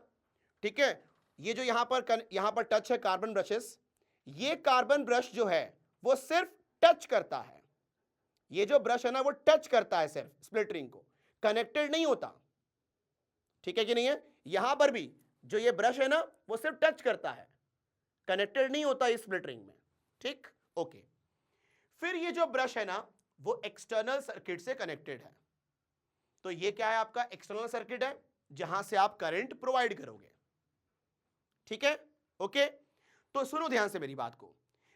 ठीक है, ये जो यहां पर टच है कार्बन ब्रशेस, ये कार्बन ब्रश जो है वो सिर्फ टच करता है। ये जो ब्रश है ना, वो टच करता है सिर्फ स्प्लिट रिंग को, कनेक्टेड नहीं होता। ठीक है कि नहीं है? यहां पर भी जो ये ब्रश है ना, वो सिर्फ टच करता है, कनेक्टेड नहीं होता इस स्प्लिट रिंग में। ठीक, ओके। फिर ये जो ब्रश है ना, वो एक्सटर्नल सर्किट से कनेक्टेड है। तो ये क्या है? आपका एक्सटर्नल सर्किट है, जहां से आप करंट प्रोवाइड करोगे। ठीक है, ओके। तो सुनो ध्यान से मेरी बात को,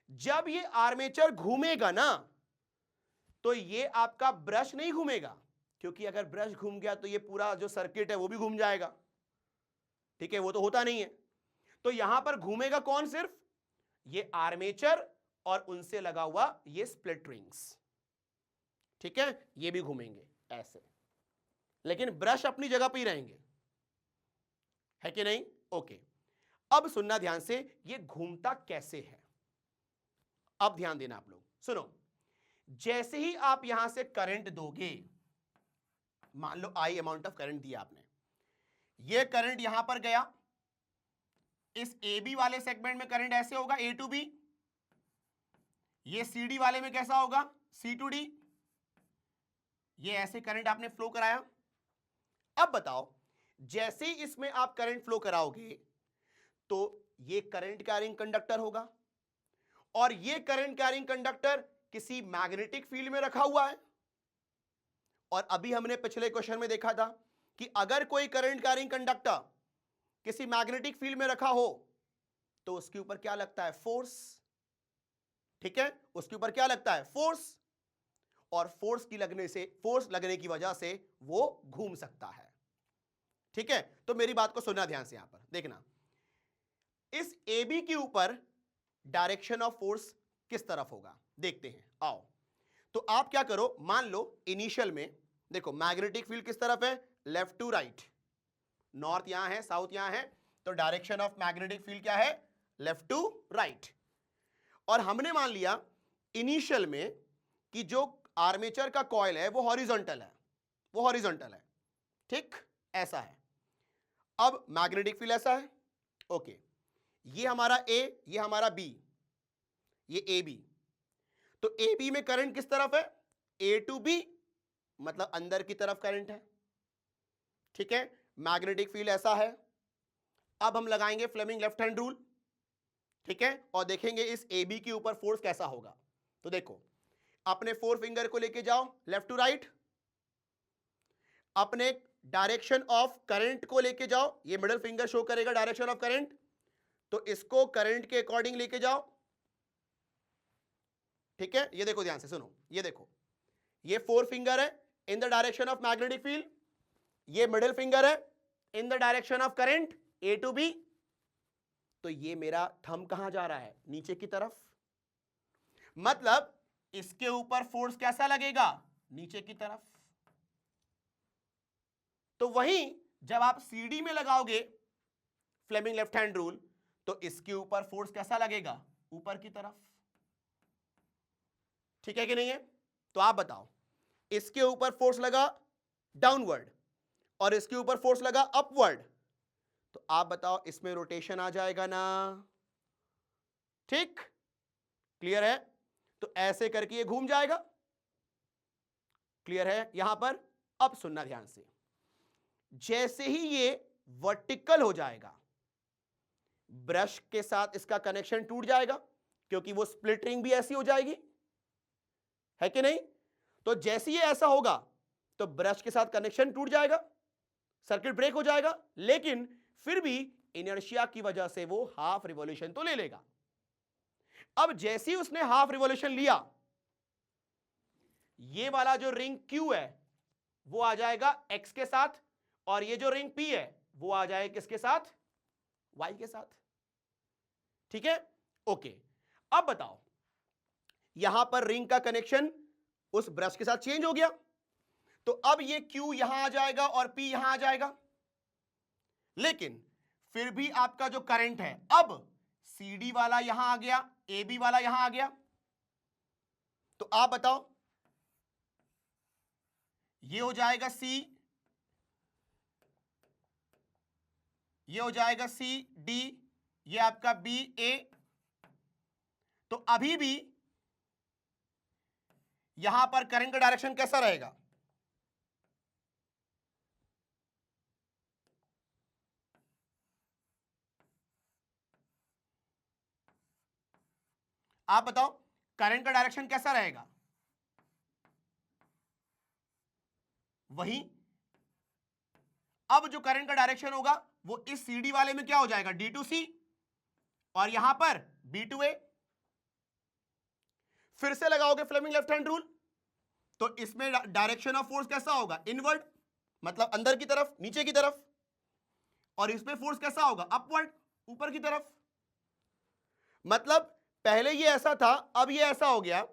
जब ये आर्मेचर घूमेगा ना, तो ये आपका ब्रश नहीं घूमेगा, क्योंकि अगर ब्रश घूम गया तो ये पूरा जो सर्किट है वो भी घूम जाएगा। ठीक है, वो तो होता नहीं है। तो यहां पर घूमेगा कौन? सिर्फ ये आर्मेचर और उनसे लगा हुआ ये स्प्लिट रिंग्स। ठीक है, ये भी घूमेंगे ऐसे, लेकिन ब्रश अपनी जगह पे ही रहेंगे, है कि नहीं? ओके। अब सुनना ध्यान से, ये घूमता कैसे है? अब ध्यान देना आप लोग, सुनो। जैसे ही आप यहां से करंट दोगे, मान लो I अमाउंट ऑफ करंट दिया आपने, ये करंट यहां पर गया, इस AB वाले सेगमेंट में करंट ऐसे होगा A टू B, ये CD वाले में कैसा होगा? C to D। ये ऐसे करंट आपने फ्लो कराया। अब बताओ, जैसे ही इसमें आप करंट फ्लो कराओगे, तो ये करंट कैरिंग कंडक्टर होगा, और ये करंट कैरिंग कंडक्टर किसी मैग्नेटिक फील्ड में रखा हुआ है। और अभी हमने पिछले क्वेश्चन में देखा था कि अगर कोई करंट कैरिंग कंडक्टर किसी मैग्नेटिक फील्ड में रखा हो, तो उसके ऊपर क्या लगता है? फोर्स। ठीक है, उसके ऊपर क्या लगता है? फोर्स। और फोर्स लगने की वजह से वो घूम सकता है। ठीक है, तो मेरी बात को सुनना ध्यान से, यहां पर देखना, इस AB के ऊपर डायरेक्शन ऑफ फोर्स किस तरफ होगा, देखते हैं। आओ, तो आप क्या करो, मान लो इनिशियल में देखो मैग्नेटिक फील्ड किस तरफ है? Left to right. नॉर्थ यहां है, साउथ यहां है, तो डायरेक्शन ऑफ मैग्नेटिक फील्ड क्या है? Left to right. और हमने मान लिया इनिशियल में कि जो आर्मेचर का कॉइल है वो हॉरिजॉन्टल है, वो हॉरिजॉन्टल है। ठीक, ऐसा है। अब मैग्नेटिक फील्ड ऐसा है, ओके। ये हमारा A, ये हमारा B, ये AB। तो AB में करंट किस तरफ है? A टू B, मतलब अंदर की तरफ करंट है। ठीक है, मैग्नेटिक फील्ड ऐसा है। अब हम लगाएंगे फ्लेमिंग लेफ्ट हैंड रूल। ठीक है, और देखेंगे इस AB के ऊपर फोर्स कैसा होगा। तो देखो, अपने फोर फिंगर को लेके जाओ लेफ्ट टू राइट, अपने डायरेक्शन ऑफ करंट को लेके जाओ, ये मिडिल फिंगर शो करेगा डायरेक्शन ऑफ करंट, तो इसको करंट के अकॉर्डिंग लेके जाओ। ठीक है, ये देखो ध्यान से सुनो, ये देखो, ये फोर फिंगर है in the direction of magnetic field, ये मिडिल फिंगर है in the direction of current A to B। तो ये मेरा थंब कहां जा रहा है? नीचे की तरफ। मतलब इसके ऊपर फोर्स कैसा लगेगा? नीचे की तरफ। तो वहीं जब आप CD में लगाओगे फ्लेमिंग लेफ्ट हैंड रूल, तो इसके ऊपर फोर्स कैसा लगेगा? ऊपर की तरफ। ठीक है कि नहीं है? तो आप बताओ, इसके ऊपर फोर्स लगा डाउनवर्ड और इसके ऊपर फोर्स लगा अपवर्ड, तो आप बताओ इसमें रोटेशन आ जाएगा ना? ठीक, क्लियर है? तो ऐसे करके ये घूम जाएगा। क्लियर है यहां पर? अब सुनना ध्यान से, जैसे ही ये वर्टिकल हो जाएगा, ब्रश के साथ इसका कनेक्शन टूट जाएगा, क्योंकि वो स्प्लिट रिंग भी ऐसी हो जाएगी, है कि नहीं? तो जैसे ही ऐसा होगा तो ब्रश के साथ कनेक्शन टूट जाएगा, सर्किट ब्रेक हो जाएगा, लेकिन फिर भी इनर्शिया की वजह से वो हाफ रिवॉल्यूशन तो ले लेगा। अब जैसे ही उसने हाफ रिवॉल्यूशन लिया, ये वाला जो रिंग Q है वो आ जाएगा X के साथ, और ये जो रिंग P है वो आ जाएगा किसके साथ? Y के साथ। ठीक है, ओके। अब बताओ, यहां पर रिंग का कनेक्शन उस ब्रश के साथ चेंज हो गया, तो अब ये Q यहां आ जाएगा और P यहां आ जाएगा, लेकिन फिर भी आपका जो करंट है, अब CD वाला यहां आ गया, AB वाला यहां आ गया, तो आप बताओ ये हो जाएगा C, ये हो जाएगा C D, ये आपका B A, तो अभी भी यहां पर करंट का डायरेक्शन कैसा रहेगा? आप बताओ करंट का डायरेक्शन कैसा रहेगा? वही, अब जो करंट का डायरेक्शन होगा वो इस CD वाले में क्या हो जाएगा? D2C, और यहां पर B2A। फिर से लगाओगे फ्लेमिंग लेफ्ट हैंड रूल, तो इसमें डायरेक्शन ऑफ फोर्स कैसा होगा? इनवर्ड, मतलब अंदर की तरफ, नीचे की तरफ, और इसमें फोर्स कैसा होगा? अपवर्ड, ऊपर की तरफ। मतलब पहले ये ऐसा था, अब ये ऐसा हो गया।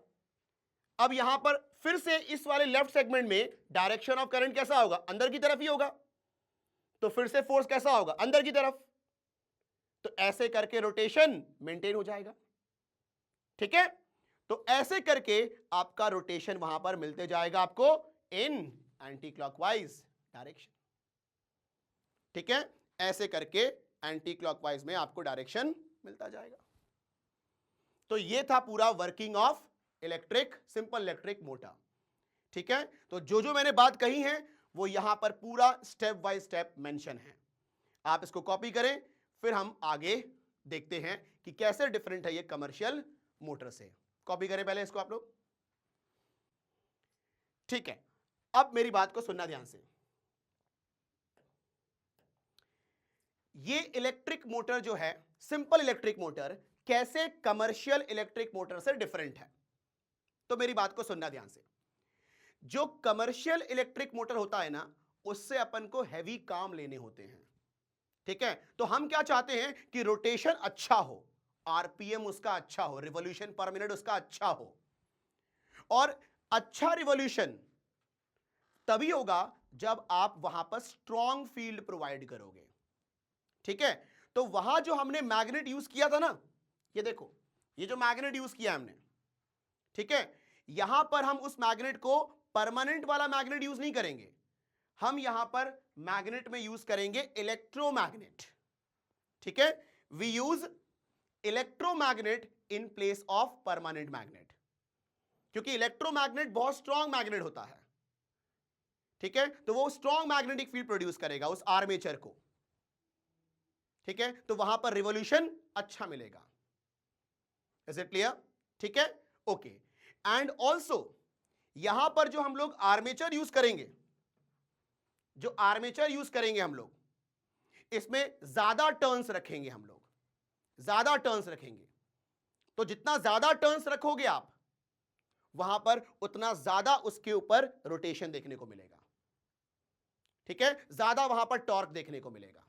अब यहां पर फिर से इस वाले लेफ्ट सेगमेंट में डायरेक्शन ऑफ करंट कैसा होगा? अंदर की तरफ ही होगा, तो फिर से फोर्स कैसा होगा? अंदर की तरफ। तो ऐसे करके रोटेशन मेंटेन हो जाएगा। ठीक है, तो ऐसे करके आपका रोटेशन वहां पर मिलते जाएगा आपको इन एंटी क्लॉकवाइज डायरेक्शन। ठीक है, ऐसे करके एंटी क्लॉकवाइज में आपको डायरेक्शन मिलता जाएगा। तो ये था पूरा working of electric, simple electric motor. ठीक है, तो जो जो मैंने बात कही है वो यहां पर पूरा स्टेप बाय स्टेप मेंशन है। आप इसको कॉपी करें, फिर हम आगे देखते हैं कि कैसे डिफरेंट है ये कमर्शियल मोटर से। कॉपी करें पहले इसको आप लोग। ठीक है, अब मेरी बात को सुनना ध्यान से। ये इलेक्ट्रिक मोटर जो है, सिंपल इलेक्ट्रिक मोटर, कैसे कमर्शियल इलेक्ट्रिक मोटर से डिफरेंट है, तो मेरी बात को सुनना ध्यान से। जो कमर्शियल इलेक्ट्रिक मोटर होता है ना, उससे अपन को हैवी काम लेने होते हैं। ठीक है, तो हम क्या चाहते हैं कि रोटेशन अच्छा हो, आरपीएम उसका अच्छा हो, रिवॉल्यूशन पर मिनट उसका अच्छा हो, और अच्छा रिवॉल्यूशन तभी होगा जब आप वहां पर स्ट्रॉन्ग फील्ड प्रोवाइड करोगे। ठीक है, तो वहां जो हमने मैग्नेट यूज किया था ना, ये देखो, ये जो मैग्नेट यूज किया हमने, ठीक है, यहां पर हम उस मैग्नेट को परमानेंट वाला मैग्नेट यूज नहीं करेंगे, हम यहां पर मैग्नेट में यूज करेंगे इलेक्ट्रोमैग्नेट। ठीक है, we use electromagnet in place of permanent magnet, क्योंकि इलेक्ट्रोमैग्नेट बहुत स्ट्रॉन्ग मैग्नेट होता है। ठीक है, तो वो स्ट्रॉन्ग मैग्नेटिक फील्ड प्रोड्यूस करेगा उस आर्मेचर को। ठीक है, तो वहां पर रिवॉल्यूशन अच्छा मिलेगा। Is it clear? ठीक है, ओके। एंड ऑल्सो यहां पर जो हम लोग आर्मेचर यूज करेंगे, जो आर्मेचर यूज करेंगे हम लोग, इसमें ज्यादा टर्न्स रखेंगे, हम लोग ज्यादा टर्न्स रखेंगे। तो जितना ज्यादा टर्न्स रखोगे आप, वहां पर उतना ज्यादा उसके ऊपर रोटेशन देखने को मिलेगा। ठीक है, ज्यादा वहां पर टॉर्क देखने को मिलेगा।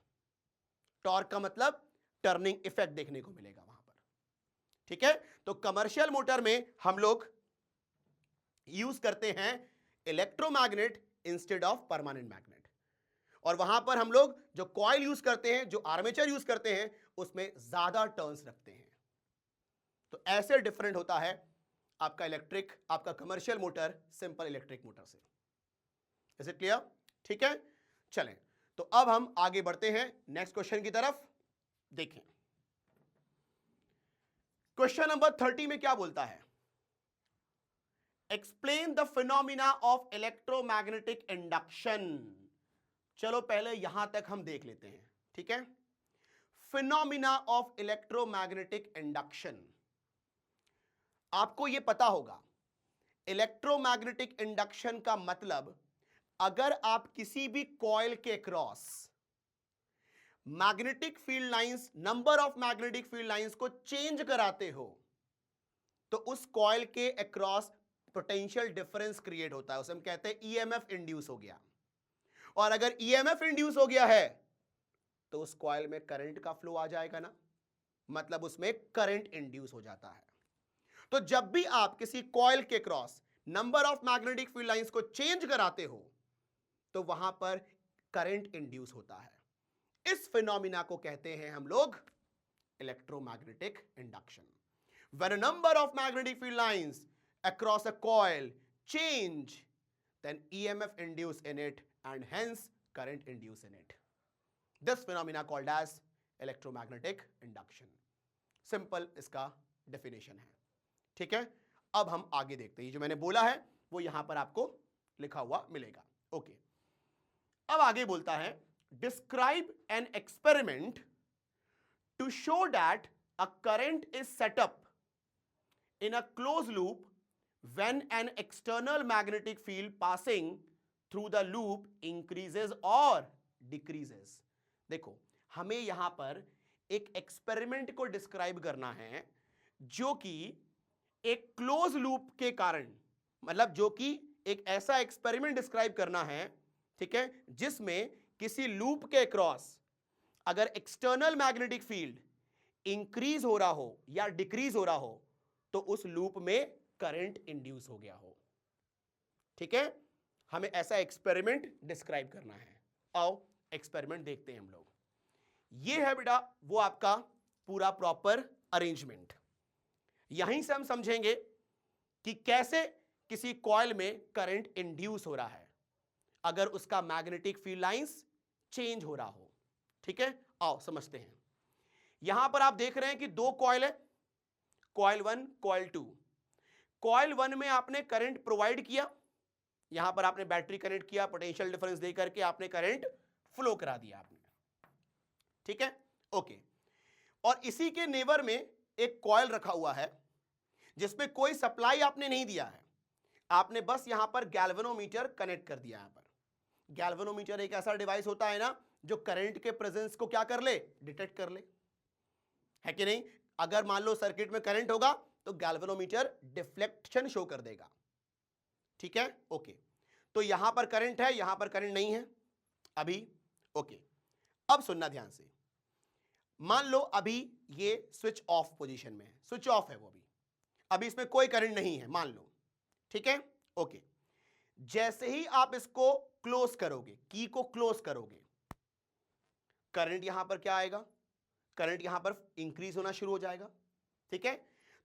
टॉर्क का मतलब टर्निंग इफेक्ट देखने को मिलेगा वहां पर। ठीक है, तो कमर्शियल मोटर में हम लोग यूज करते हैं electromagnet instead of permanent magnet, और वहां पर हम लोग जो कॉइल यूज करते हैं, जो आर्मेचर यूज करते हैं, उसमें ज्यादा टर्न्स रखते हैं। तो ऐसे डिफरेंट होता है आपका इलेक्ट्रिक, आपका commercial motor simple electric motor से। Is it clear? ठीक है, चलें तो अब हम आगे बढ़ते हैं नेक्स्ट क्वेश्चन की तरफ। देखें क्वेश्चन नंबर 30 में क्या बोलता है, explain the phenomena of electromagnetic induction. चलो पहले यहां तक हम देख लेते हैं, ठीक है। फिनोमिना ऑफ इलेक्ट्रोमैग्नेटिक इंडक्शन, आपको यह पता होगा इलेक्ट्रोमैग्नेटिक इंडक्शन का मतलब, अगर आप किसी भी कॉइल के cross magnetic field lines, number of magnetic field lines को चेंज कराते हो तो उस कॉइल के अक्रॉस पोटेंशियल डिफरेंस क्रिएट होता है, उसे हम कहते हैं ईएमएफ इंड्यूस हो गया। और अगर ईएमएफ इंड्यूस हो गया है तो उस कॉइल में करंट का फ्लो आ जाएगा ना, मतलब उसमें करंट इंड्यूस हो जाता है। तो जब भी आप किसी कॉइल के cross number of magnetic field lines को चेंज कराते हो तो वहां पर करंट इंड्यूस होता है। इस फिनोमिना को कहते हैं हम लोग electromagnetic induction. When a number of magnetic field lines across a coil change, then EMF induce in it and hence current induce in it. This phenomena called as electromagnetic induction. Simple इसका definition है, ठीक है। अब हम आगे देखते हैं, जो मैंने बोला है वो यहां पर आपको लिखा हुआ मिलेगा। ओके, अब आगे बोलता है describe an experiment to show that a current is set up in a closed loop when an external magnetic field passing through the loop increases or decreases। देखो हमें यहां पर एक एक्सपेरिमेंट को डिस्क्राइब करना है जो कि एक क्लोज लूप के कारण, मतलब जो कि एक ऐसा एक्सपेरिमेंट डिस्क्राइब करना है, ठीक है, जिसमें किसी लूप के क्रॉस अगर एक्सटर्नल मैग्नेटिक फील्ड इंक्रीज हो रहा हो या डिक्रीज हो रहा हो तो उस लूप में करंट इंड्यूस हो गया हो, ठीक है। हमें ऐसा एक्सपेरिमेंट डिस्क्राइब करना है। आओ एक्सपेरिमेंट देखते हैं हम लोग। ये है बेटा वो आपका पूरा प्रॉपर अरेंजमेंट। यहीं से हम समझेंगे कि कैसे किसी कॉइल में करंट इंड्यूस हो रहा है अगर उसका मैग्नेटिक फील्ड लाइंस चेंज हो रहा हो, ठीक है। आओ समझते हैं। यहां पर आप देख रहे हैं कि दो कॉइल है, कॉइल 1 कॉइल 2। कॉइल 1 में आपने करंट प्रोवाइड किया, यहां पर आपने बैटरी कनेक्ट किया, पोटेंशियल डिफरेंस दे करके आपने करंट फ्लो करा दिया आपने, ठीक है, ओके। और इसी के नेबर में एक कॉइल रखा हुआ है जिसमें कोई सप्लाई आपने नहीं दिया है, आपने बस यहां पर गैल्वेनोमीटर कनेक्ट कर दिया। यहां पर गैल्वेनोमीटर एक ऐसा डिवाइस होता है ना जो करंट के प्रेजेंस को क्या कर ले, डिटेक्ट कर ले, है कि नहीं। अगर मान लो सर्किट में करंट होगा तो गैल्वेनोमीटर डिफ्लेक्शन शो कर देगा, ठीक है, ओके। तो यहां पर करंट है, यहां पर करंट नहीं है अभी, ओके। अब सुनना ध्यान से, मान लो अभी ये स्विच ऑफ पोजीशन में है, स्विच ऑफ है वो अभी इसमें कोई करंट नहीं है मान लो, ठीक है, ओके। जैसे ही आप इसको क्लोज करोगे, की को क्लोज करोगे, करंट यहां पर क्या आएगा, करंट यहां पर इंक्रीज होना शुरू हो जाएगा, ठीक है।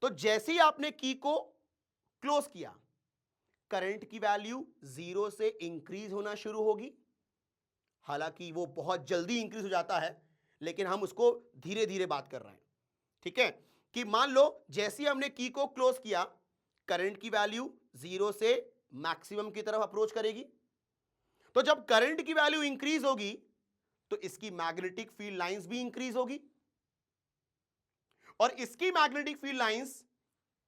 तो जैसे ही आपने की को क्लोज किया, करंट की वैल्यू 0 से इंक्रीज होना शुरू होगी। हालांकि वो बहुत जल्दी इंक्रीज हो जाता है, लेकिन हम उसको धीरे धीरे बात कर रहे हैं, ठीक है। कि मान लो जैसे ही हमने की को क्लोज किया, करंट की वैल्यू 0 से मैक्सिमम की तरफ अप्रोच करेगी। तो जब करंट की वैल्यू इंक्रीज होगी तो इसकी मैग्नेटिक फील्ड लाइंस भी इंक्रीज होगी और इसकी मैग्नेटिक फील्ड लाइंस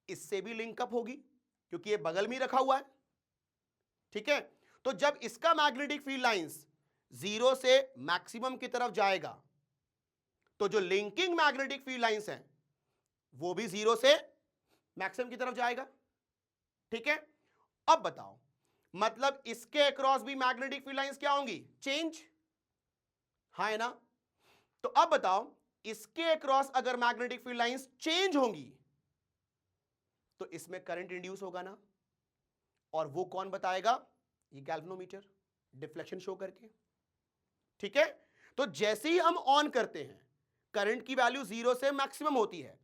इससे भी लिंकअप होगी क्योंकि ये बगल में रखा हुआ है, ठीक है। तो जब इसका मैग्नेटिक फील्ड लाइंस 0 से मैक्सिमम की तरफ जाएगा तो जो लिंकिंग मैग्नेटिक फील्ड लाइंस हैं वो भी 0 से मैक्सिमम की तरफ जाएगा, ठीक है। अब बताओ, मतलब इसके अक्रॉस भी मैग्नेटिक फील्ड लाइंस क्या होंगी, चेंज, हाँ है ना। तो अब बताओ इसके अक्रॉस अगर मैग्नेटिक फील्ड लाइंस चेंज होंगी तो इसमें करंट इंड्यूस होगा ना, और वो कौन बताएगा, ये गैल्वेनोमीटर डिफ्लेक्शन शो करके, ठीक है। तो जैसे ही हम ऑन करते हैं, करंट की वैल्यू 0 से मैक्सिमम होती है,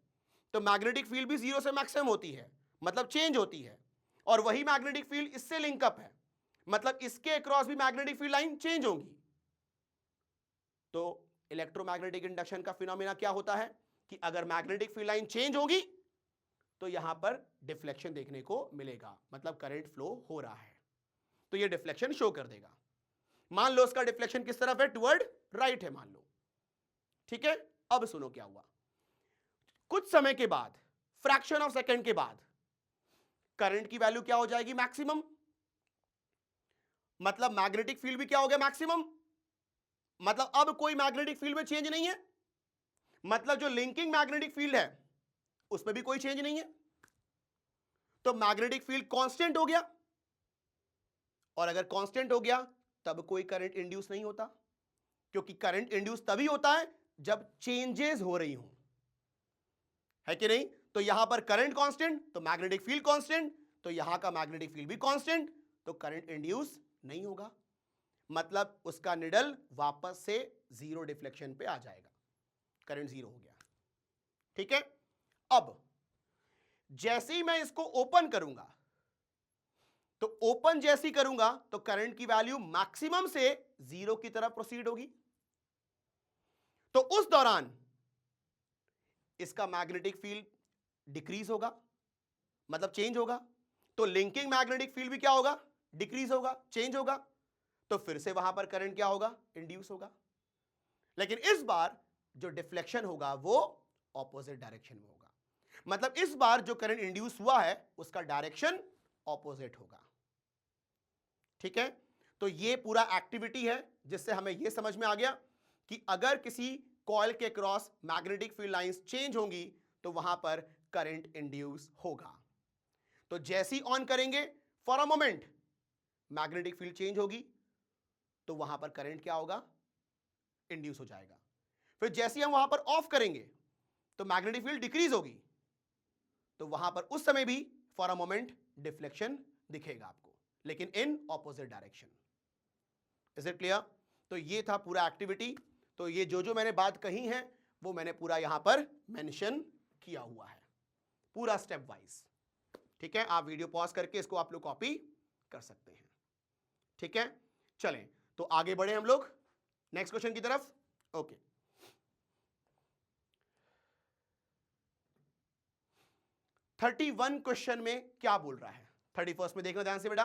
तो मैग्नेटिक फील्ड भी 0 से मैक्सिमम होती है, मतलब चेंज होती है, और वही मैग्नेटिक फील्ड इससे लिंकअप है, मतलब इसके अक्रॉस भी मैग्नेटिक फील्ड लाइन चेंज होगी। तो इलेक्ट्रोमैग्नेटिक इंडक्शन का फिनोमेना क्या होता है कि अगर मैग्नेटिक फील्ड लाइन चेंज होगी तो यहां पर डिफ्लेक्शन देखने को मिलेगा, मतलब करंट फ्लो हो रहा है, तो ये डिफ्लेक्शन शो कर देगा। मान लो उसका डिफ्लेक्शन किस तरफ है, टुवर्ड राइट है मान लो, ठीक है। अब सुनो क्या हुआ, कुछ समय के बाद, फ्रैक्शन ऑफ सेकंड के बाद करंट की वैल्यू क्या हो जाएगी, मैक्सिमम, मतलब मैग्नेटिक फील्ड भी क्या हो गया, मैक्सिमम, मतलब अब कोई मैग्नेटिक फील्ड में चेंज नहीं है, मतलब जो लिंकिंग मैग्नेटिक फील्ड है उसमें भी कोई चेंज नहीं है, तो मैग्नेटिक फील्ड कांस्टेंट हो गया, और अगर कांस्टेंट हो गया तब कोई करंट इंड्यूस नहीं होता, क्योंकि करंट इंड्यूस तभी होता है जब चेंजेस हो रही हो, है कि नहीं। तो यहां पर करंट कांस्टेंट तो मैग्नेटिक फील्ड कांस्टेंट, तो यहां का मैग्नेटिक फील्ड भी कांस्टेंट, तो करंट इंड्यूस नहीं होगा, मतलब उसका निडल वापस से जीरो डिफ्लेक्शन पे आ जाएगा, करंट जीरो हो गया, ठीक है। अब जैसे ही मैं इसको ओपन करूंगा, तो ओपन जैसी करूंगा तो करंट की वैल्यू मैक्सिमम से जीरो की तरफ प्रोसीड होगी, तो उस दौरान इसका मैग्नेटिक फील्ड डिक्रीज होगा, मतलब चेंज होगा, तो लिंकिंग मैग्नेटिक फील्ड भी क्या होगा, डिक्रीज होगा, चेंज होगा, तो फिर से वहां पर करंट क्या होगा, इंड्यूस होगा, लेकिन इस बार जो डिफ्लेक्शन होगा वो ऑपोजिट डायरेक्शन में होगा, मतलब इस बार जो करंट इंड्यूस हुआ है उसका डायरेक्शन ऑपोजिट होगा, ठीक है। तो ये पूरा एक्टिविटी है जिससे हमें यह समझ में आ गया कि अगर किसी कॉइल के cross magnetic field lines change होंगी तो वहां पर करंट इंड्यूस होगा। तो जैसे ही ऑन करेंगे for a moment magnetic field change होगी, तो वहां पर करंट क्या होगा, इंड्यूस हो जाएगा। फिर जैसे ही हम वहां पर ऑफ करेंगे तो मैग्नेटिक फील्ड डिक्रीज होगी, तो वहां पर उस समय भी फॉर अ मोमेंट डिफ्लेक्शन दिखेगा आपको, लेकिन in opposite direction. Is it clear? तो ये था पूरा एक्टिविटी। तो ये जो मैंने बात कही है वो मैंने पूरा यहां पर मेंशन किया हुआ है, पूरा स्टेप वाइज, ठीक है। आप वीडियो पॉज करके इसको आप लोग कॉपी कर सकते हैं, ठीक है। चलें तो आगे बढ़े हम लोग नेक्स्ट क्वेश्चन की तरफ। ओके, 31 क्वेश्चन में क्या बोल रहा है, 31 में देखना ध्यान से बेटा।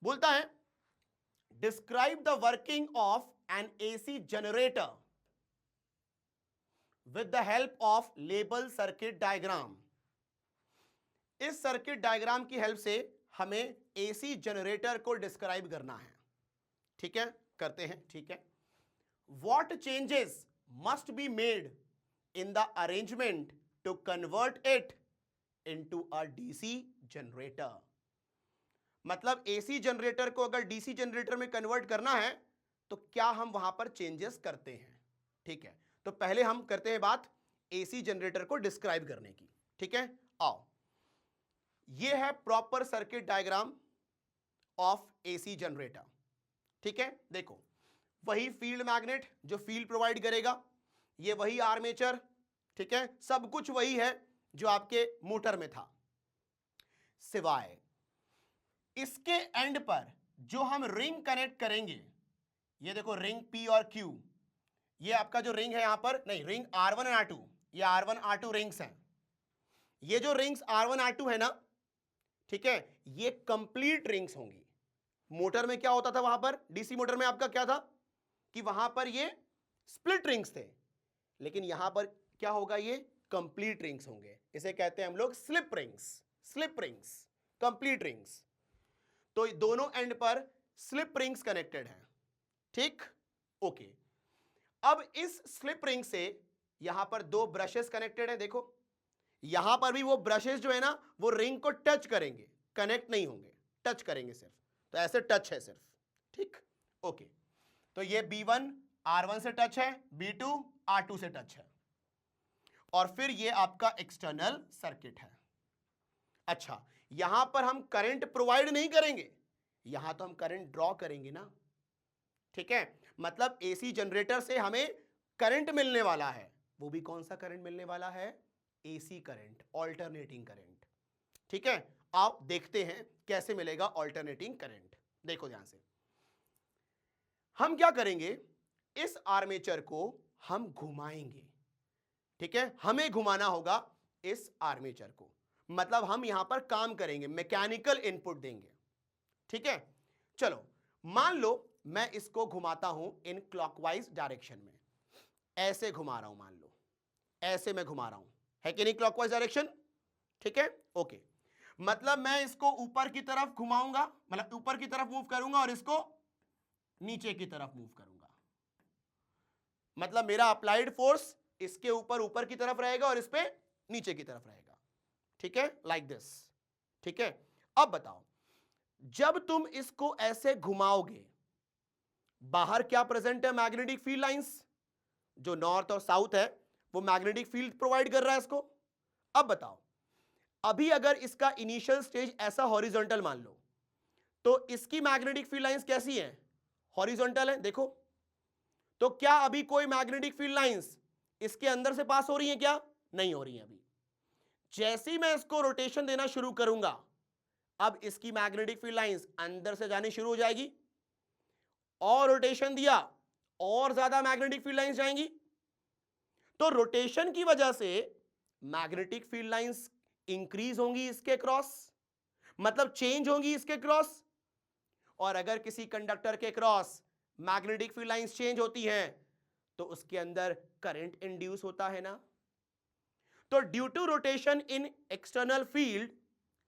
बोलता है describe the working of N AC generator with the help of label circuit diagram. इस सर्किट डायग्राम की हेल्प से हमें एसी जनरेटर को डिस्क्राइब करना है, ठीक है, करते हैं, ठीक है। What changes must be made in the arrangement to convert it into a DC generator. मतलब एसी जनरेटर को अगर डीसी जनरेटर में कन्वर्ट करना है तो क्या हम वहां पर चेंजेस करते हैं, ठीक है। तो पहले हम करते हैं बात एसी जनरेटर को डिस्क्राइब करने की, ठीक है। आओ, यह है proper circuit diagram of AC generator, ठीक है। देखो, वही फील्ड मैग्नेट जो फील्ड प्रोवाइड करेगा, ये वही आर्मेचर, ठीक है, सब कुछ वही है जो आपके मोटर में था, सिवाय इसके एंड पर जो हम रिंग कनेक्ट करेंगे, ये देखो रिंग P और Q, ये आपका जो रिंग है यहां पर, नहीं, रिंग R1 और R2, ये R1 R2 रिंग्स हैं। ये जो रिंग्स R1 R2 है ना, ठीक है, ये कंप्लीट रिंग्स होंगी। मोटर में क्या होता था, वहां पर डीसी मोटर में आपका क्या था कि वहां पर ये स्प्लिट रिंग्स थे, लेकिन यहां पर क्या होगा, ये कंप्लीट रिंग्स होंगे। इसे कहते हैं हम लोग slip rings, slip rings, complete rings. तो दोनों एंड पर स्लिप रिंग्स कनेक्टेड हैं, ठीक, ओके। अब इस स्लिप रिंग से यहां पर दो ब्रशेस कनेक्टेड है, देखो यहां पर भी वो ब्रशेस जो है ना वो रिंग को टच करेंगे, कनेक्ट नहीं होंगे, टच करेंगे सिर्फ, तो ऐसे टच है सिर्फ, ठीक, ओके। तो ये B1 R1 से टच है, B2 R2 से टच है, और फिर ये आपका एक्सटर्नल सर्किट है। अच्छा, यहां पर हम करंट प्रोवाइड नहीं करेंगे, यहां तो हम करंट ड्रॉ करेंगे ना, ठीक है। मतलब एसी जनरेटर से हमें करंट मिलने वाला है, वो भी कौन सा करंट मिलने वाला है, एसी करंट, ऑल्टरनेटिंग करंट, ठीक है, आप देखते हैं कैसे मिलेगा ऑल्टरनेटिंग करंट। देखो ध्यान से, हम क्या करेंगे, इस आर्मेचर को हम घुमाएंगे। ठीक है, हमें घुमाना होगा इस आर्मेचर को, मतलब हम यहां पर काम करेंगे, मैकेनिकल इनपुट देंगे। ठीक है, चलो मान लो मैं इसको घुमाता हूं इन क्लॉकवाइज डायरेक्शन में, ऐसे घुमा रहा हूं, मान लो ऐसे मैं घुमा रहा हूं, है कि नहीं क्लॉकवाइज डायरेक्शन। ठीक है, ओके, मतलब मैं इसको ऊपर की तरफ घुमाऊंगा, मतलब ऊपर की तरफ मूव करूंगा और इसको नीचे की तरफ मूव करूंगा, मतलब मेरा अप्लाइड फोर्स इसके ऊपर ऊपर की तरफ रहेगा और इस पे नीचे की तरफ रहेगा। ठीक है, लाइक दिस। ठीक है, अब बताओ, जब तुम इसको ऐसे घुमाओगे, बाहर क्या प्रेजेंट है, मैग्नेटिक फील्ड लाइंस, जो नॉर्थ और साउथ है वो मैग्नेटिक फील्ड प्रोवाइड कर रहा है इसको। अब बताओ, अभी अगर इसका इनिशियल स्टेज ऐसा हॉरिजॉन्टल मान लो, तो इसकी मैग्नेटिक फील्ड लाइंस कैसी हैं, हॉरिजॉन्टल है। देखो, तो क्या अभी कोई मैग्नेटिक फील्ड लाइंस इसके अंदर से पास हो रही है, क्या नहीं हो रही है अभी। जैसे ही मैं इसको रोटेशन देना शुरू करूंगा, अब इसकी मैग्नेटिक फील्ड लाइंस अंदर से जानी शुरू हो जाएगी, और रोटेशन दिया और ज्यादा मैग्नेटिक फील्ड लाइंस जाएंगी। तो रोटेशन की वजह से मैग्नेटिक फील्ड लाइंस इंक्रीज होंगी इसके क्रॉस, मतलब चेंज होंगी इसके क्रॉस। और अगर किसी कंडक्टर के cross magnetic field lines change होती हैं तो उसके अंदर करंट इंड्यूस होता है ना। तो due to rotation in external field,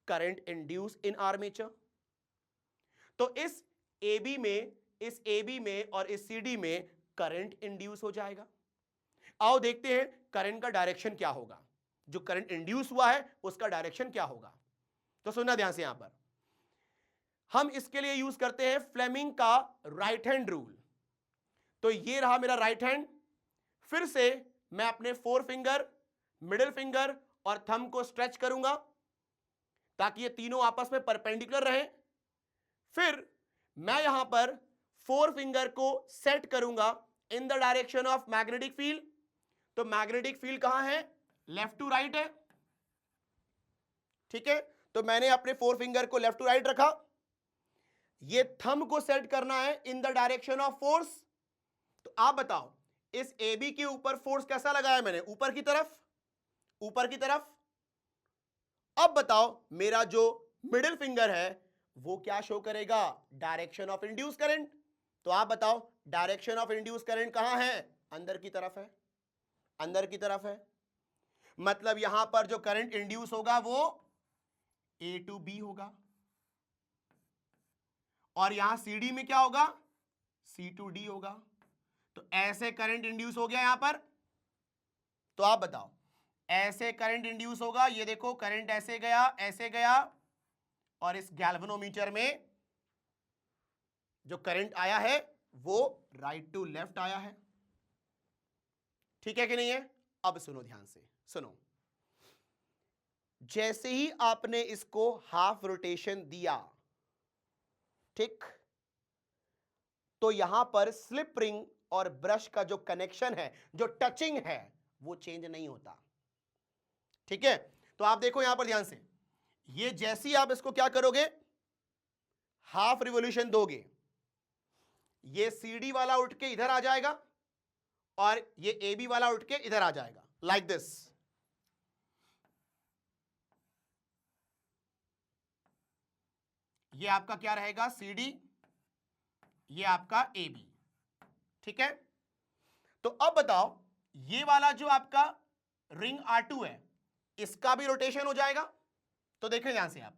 current induce in armature. तो इस AB में, इस AB में और इस CD में करंट इंड्यूस हो जाएगा। आओ देखते हैं करंट का डायरेक्शन क्या होगा, जो करंट इंड्यूस हुआ है उसका डायरेक्शन क्या होगा। तो सुनना ध्यान से, यहां पर हम इसके लिए यूज करते हैं फ्लेमिंग का राइट हैंड रूल। तो ये रहा मेरा राइट हैंड, फिर से मैं अपने फोर फिंगर, मिडिल फिंगर और थंब को स्ट्रेच करूंगा ताकि ये तीनों आपस में परपेंडिकुलर रहे। फिर मैं यहां पर फोर फिंगर को सेट करूंगा इन the direction of magnetic field. तो मैग्नेटिक फील्ड कहां है, लेफ्ट टू राइट है। ठीक है, तो मैंने अपने फोर फिंगर को लेफ्ट टू राइट रखा, ये थंब को सेट करना है in the direction of force. तो आप बताओ, इस AB के ऊपर फोर्स कैसा लगाया मैंने, ऊपर की तरफ, ऊपर की तरफ। अब बताओ मेरा जो मिडिल फिंगर है वो क्या शो करेगा, डायरेक्शन ऑफ इंड्यूस करंट। तो आप बताओ डायरेक्शन ऑफ इंड्यूस करंट कहां है, अंदर की तरफ है, अंदर की तरफ है। मतलब यहां पर जो करंट इंड्यूस होगा वो A to B होगा, और यहां CD में क्या होगा, C to D होगा। तो ऐसे करंट इंड्यूस हो गया यहां पर। तो आप बताओ, ऐसे करंट इंड्यूस होगा, ये देखो करंट ऐसे गया, और इस गैल्वेनोमीटर में जो करंट आया है वो राइट टू लेफ्ट आया है। ठीक है कि नहीं है। अब सुनो ध्यान से, सुनो, जैसे ही आपने इसको हाफ रोटेशन दिया, ठीक, तो यहां पर स्लिप रिंग और ब्रश का जो कनेक्शन है, जो टचिंग है, वो चेंज नहीं होता। ठीक है, तो आप देखो यहां पर ध्यान से, ये जैसे ही आप इसको क्या करोगे, हाफ रिवॉल्यूशन दोगे, ये CD वाला उठ के इधर आ जाएगा और ये AB वाला उठ के इधर आ जाएगा, लाइक दिस। ये आपका क्या रहेगा, CD, ये आपका AB। ठीक है, तो अब बताओ ये वाला जो आपका रिंग R2 है, इसका भी रोटेशन हो जाएगा। तो देखिए यहां से आप,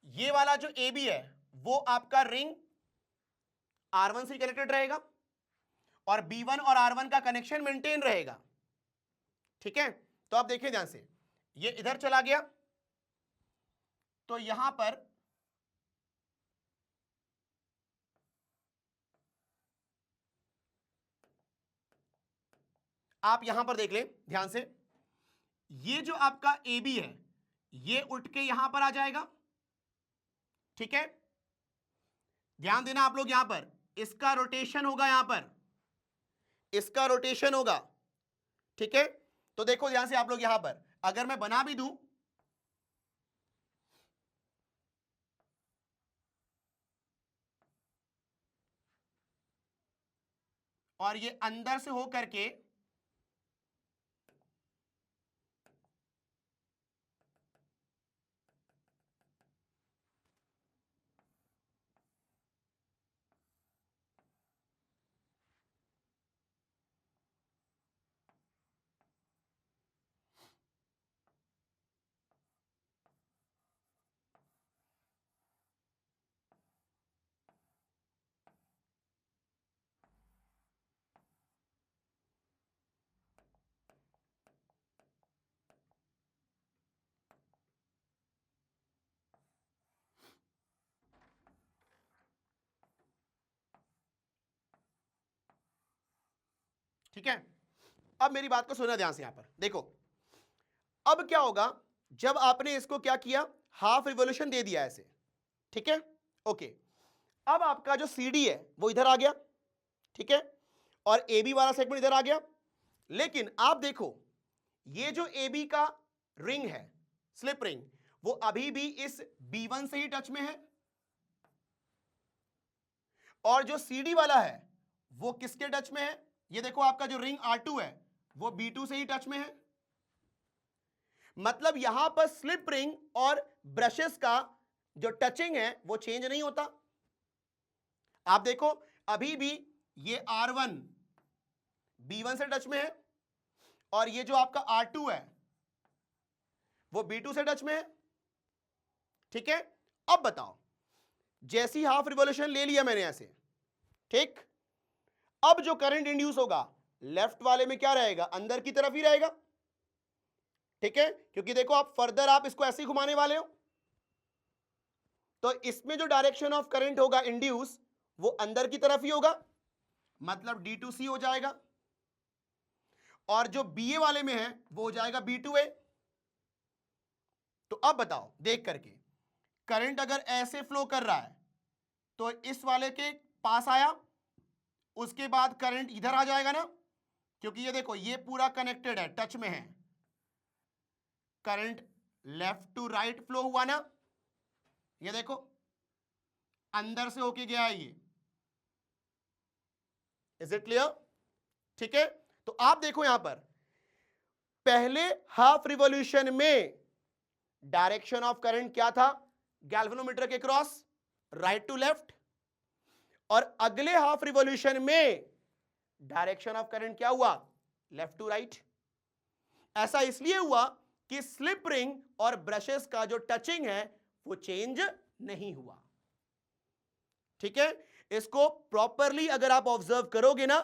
ये वाला जो AB है वो आपका रिंग R1 से कनेक्टेड रहेगा और B1 और R1 का कनेक्शन मेंटेन रहेगा। ठीक है, तो आप देखिए ध्यान से, ये इधर चला गया, तो यहां पर आप यहां पर देख लें ध्यान से, ये जो आपका AB है ये उठ के यहां पर आ जाएगा। ठीक है, ध्यान देना आप लोग, यहां पर इसका रोटेशन होगा, यहां पर इसका रोटेशन होगा, ठीक है। तो देखो यहां से आप लोग यहां पर अगर मैं बना भी दूं, और ये अंदर से हो करके ठीक है। अब मेरी बात को सुनना ध्यान से, यहां पर देखो, अब क्या होगा जब आपने इसको क्या किया, हाफ रिवॉल्यूशन दे दिया ऐसे, ठीक है, ओके। अब आपका जो सी डी है वो इधर आ गया, ठीक है, और ए बी वाला सेगमेंट इधर आ गया। लेकिन आप देखो ये जो ए बी का रिंग है, स्लिप रिंग, वो अभी भी इस B1 से ही टच में है, और जो सी डी वाला है वो किसके टच में है, ये देखो आपका जो रिंग R2 है वो B2 से ही टच में है। मतलब यहां पर स्लिप रिंग और ब्रशेस का जो टचिंग है वो चेंज नहीं होता। आप देखो अभी भी ये R1 B1 से टच में है, और ये जो आपका R2 है वो B2 से टच में है, ठीक है। अब बताओ, जैसी हाफ रिवॉल्यूशन ले लिया मैंने ऐसे, ठीक, अब जो करंट इंड्यूस होगा लेफ्ट वाले में क्या रहेगा, अंदर की तरफ ही रहेगा, ठीक है, क्योंकि देखो आप फर्दर आप इसको ऐसे ही घुमाने वाले हो, तो इसमें जो डायरेक्शन ऑफ करंट होगा इंड्यूस वो अंदर की तरफ ही होगा, मतलब D2C हो जाएगा, और जो BA वाले में है वो हो जाएगा B2A। तो अब बताओ देख करके, करंट अगर ऐसे फ्लो कर रहा है तो इस वाले के पास आया, उसके बाद करंट इधर आ जाएगा ना, क्योंकि ये देखो ये पूरा कनेक्टेड है, टच में है, current left to right flow हुआ ना, ये देखो अंदर से होके गया है ये। Is it clear? ठीक है, तो आप देखो यहां पर पहले हाफ रिवॉल्यूशन में डायरेक्शन ऑफ करंट क्या था, गैल्वेनोमीटर के क्रॉस राइट टू लेफ्ट, और अगले हाफ रिवॉल्यूशन में डायरेक्शन ऑफ करंट क्या हुआ, लेफ्ट टू राइट। ऐसा इसलिए हुआ कि स्लिप रिंग और ब्रशेस का जो टचिंग है वो चेंज नहीं हुआ, ठीक है। इसको प्रॉपरली अगर आप ऑब्जर्व करोगे ना,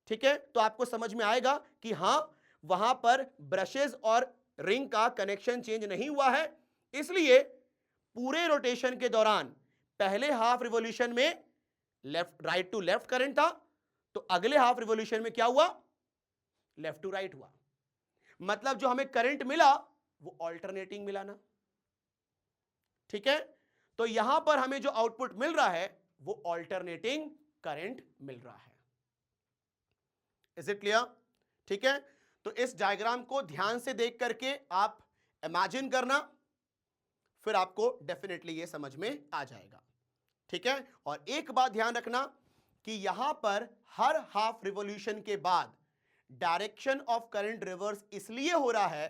ठीक है, तो आपको समझ में आएगा कि हां वहां पर ब्रशेस और रिंग का कनेक्शन चेंज नहीं हुआ है। इसलिए पूरे रोटेशन के दौरान पहले हाफ रिवॉल्यूशन में left right to left current था, तो अगले हाफ रिवॉल्यूशन में क्या हुआ, लेफ्ट टू राइट हुआ। मतलब जो हमें करंट मिला वो ऑल्टरनेटिंग मिला ना, ठीक है। तो यहां पर हमें जो आउटपुट मिल रहा है वो ऑल्टरनेटिंग करंट मिल रहा है। Is it clear? ठीक है, तो इस डायग्राम को ध्यान से देख करके आप इमेजिन करना, फिर आपको डेफिनेटली ये समझ में आ जाएगा, ठीक है। और एक बात ध्यान रखना कि यहां पर हर हाफ रिवॉल्यूशन के बाद डायरेक्शन ऑफ करंट रिवर्स इसलिए हो रहा है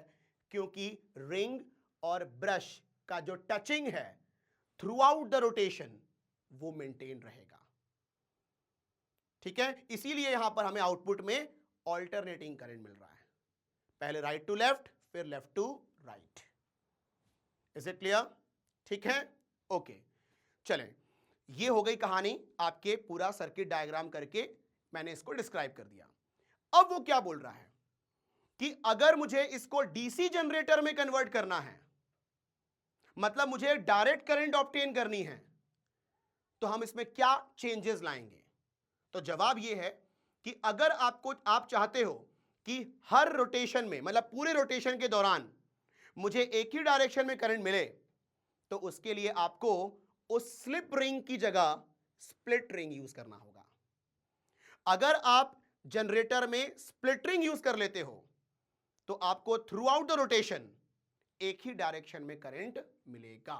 क्योंकि रिंग और ब्रश का जो टचिंग है थ्रू आउट द रोटेशन वो मेंटेन रहेगा, ठीक है। इसीलिए यहां पर हमें आउटपुट में ऑल्टरनेटिंग करंट मिल रहा है, पहले राइट टू लेफ्ट फिर left to right. Is it clear? ठीक है, ओके। चलें, ये हो गई कहानी, आपके पूरा सर्किट डायग्राम करके मैंने इसको डिस्क्राइब कर दिया। अब वो क्या बोल रहा है कि अगर मुझे इसको डीसी जनरेटर में कन्वर्ट करना है, मतलब मुझे डायरेक्ट करंट ऑब्टेन करनी है, तो हम इसमें क्या चेंजेस लाएंगे। तो जवाब यह है कि अगर आप चाहते हो कि हर रोटेशन में, मतलब पूरे रोटेशन के दौरान मुझे एक ही डायरेक्शन में करंट मिले, तो उसके लिए आपको उस स्लिप रिंग की जगह स्प्लिट रिंग यूज करना होगा। अगर आप जनरेटर में स्प्लिटरिंग यूज कर लेते हो तो आपको थ्रू आउट द रोटेशन एक ही डायरेक्शन में करंट मिलेगा,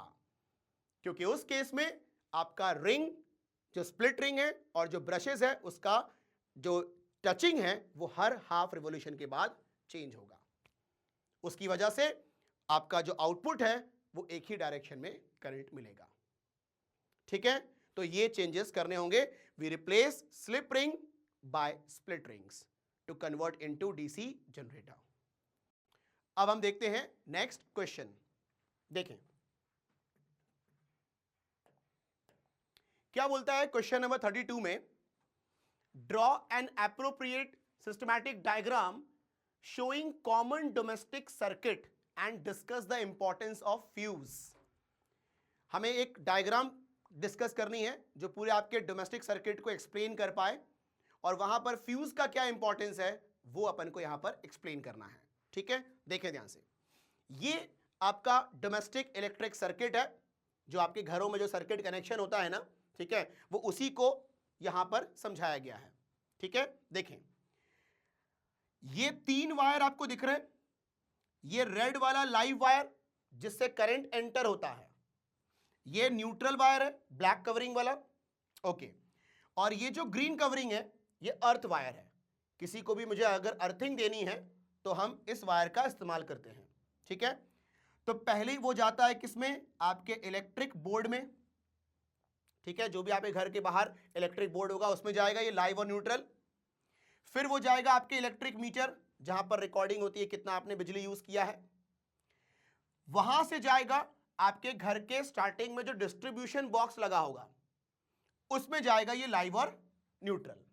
क्योंकि उस केस में आपका रिंग जो स्प्लिट रिंग है और जो ब्रशेस है उसका जो टचिंग है वो हर हाफ रिवॉल्यूशन के बाद चेंज होगा। उसकी वजह से आपका जो आउटपुट है वो एक ही डायरेक्शन में करंट मिलेगा। ठीक है, तो ये चेंजेस करने होंगे। We replace slip ring by split rings to convert into DC generator. अब हम देखते हैं नेक्स्ट क्वेश्चन। देखें क्या बोलता है क्वेश्चन नंबर 32 में, draw an appropriate systematic diagram showing common domestic circuit and discuss the importance of fuse। हमें एक डायग्राम डिस्कस करनी है जो पूरे आपके डोमेस्टिक सर्किट को एक्सप्लेन कर पाए और वहां पर फ्यूज का क्या इंपॉर्टेंस है वो अपन को यहां पर एक्सप्लेन करना है। ठीक है, देखें ध्यान से, ये आपका डोमेस्टिक इलेक्ट्रिक सर्किट है जो आपके घरों में जो सर्किट कनेक्शन होता है ना, ठीक है, वो उसी को यहां पर समझाया गया है। ठीक है, देखें ये 3 वायर आपको दिख रहे हैं, ये रेड वाला लाइव वायर जिससे करंट एंटर होता है, ये न्यूट्रल वायर है ब्लैक कवरिंग वाला, ओके, और ये जो ग्रीन कवरिंग है ये अर्थ वायर है। किसी को भी मुझे अगर अर्थिंग देनी है तो हम इस वायर का इस्तेमाल करते हैं। ठीक है, तो पहले वो जाता है किसमें, आपके इलेक्ट्रिक बोर्ड में। ठीक है, जो भी आपके घर के बाहर इलेक्ट्रिक बोर्ड होगा उसमें जाएगा ये लाइव और न्यूट्रल। फिर वो जाएगा आपके इलेक्ट्रिक मीटर जहां पर रिकॉर्डिंग होती है कितना आपने बिजली यूज किया है। वहां से जाएगा आपके घर के स्टार्टिंग में जो डिस्ट्रीब्यूशन बॉक्स लगा होगा उसमें जाएगा ये लाइव और न्यूट्रल।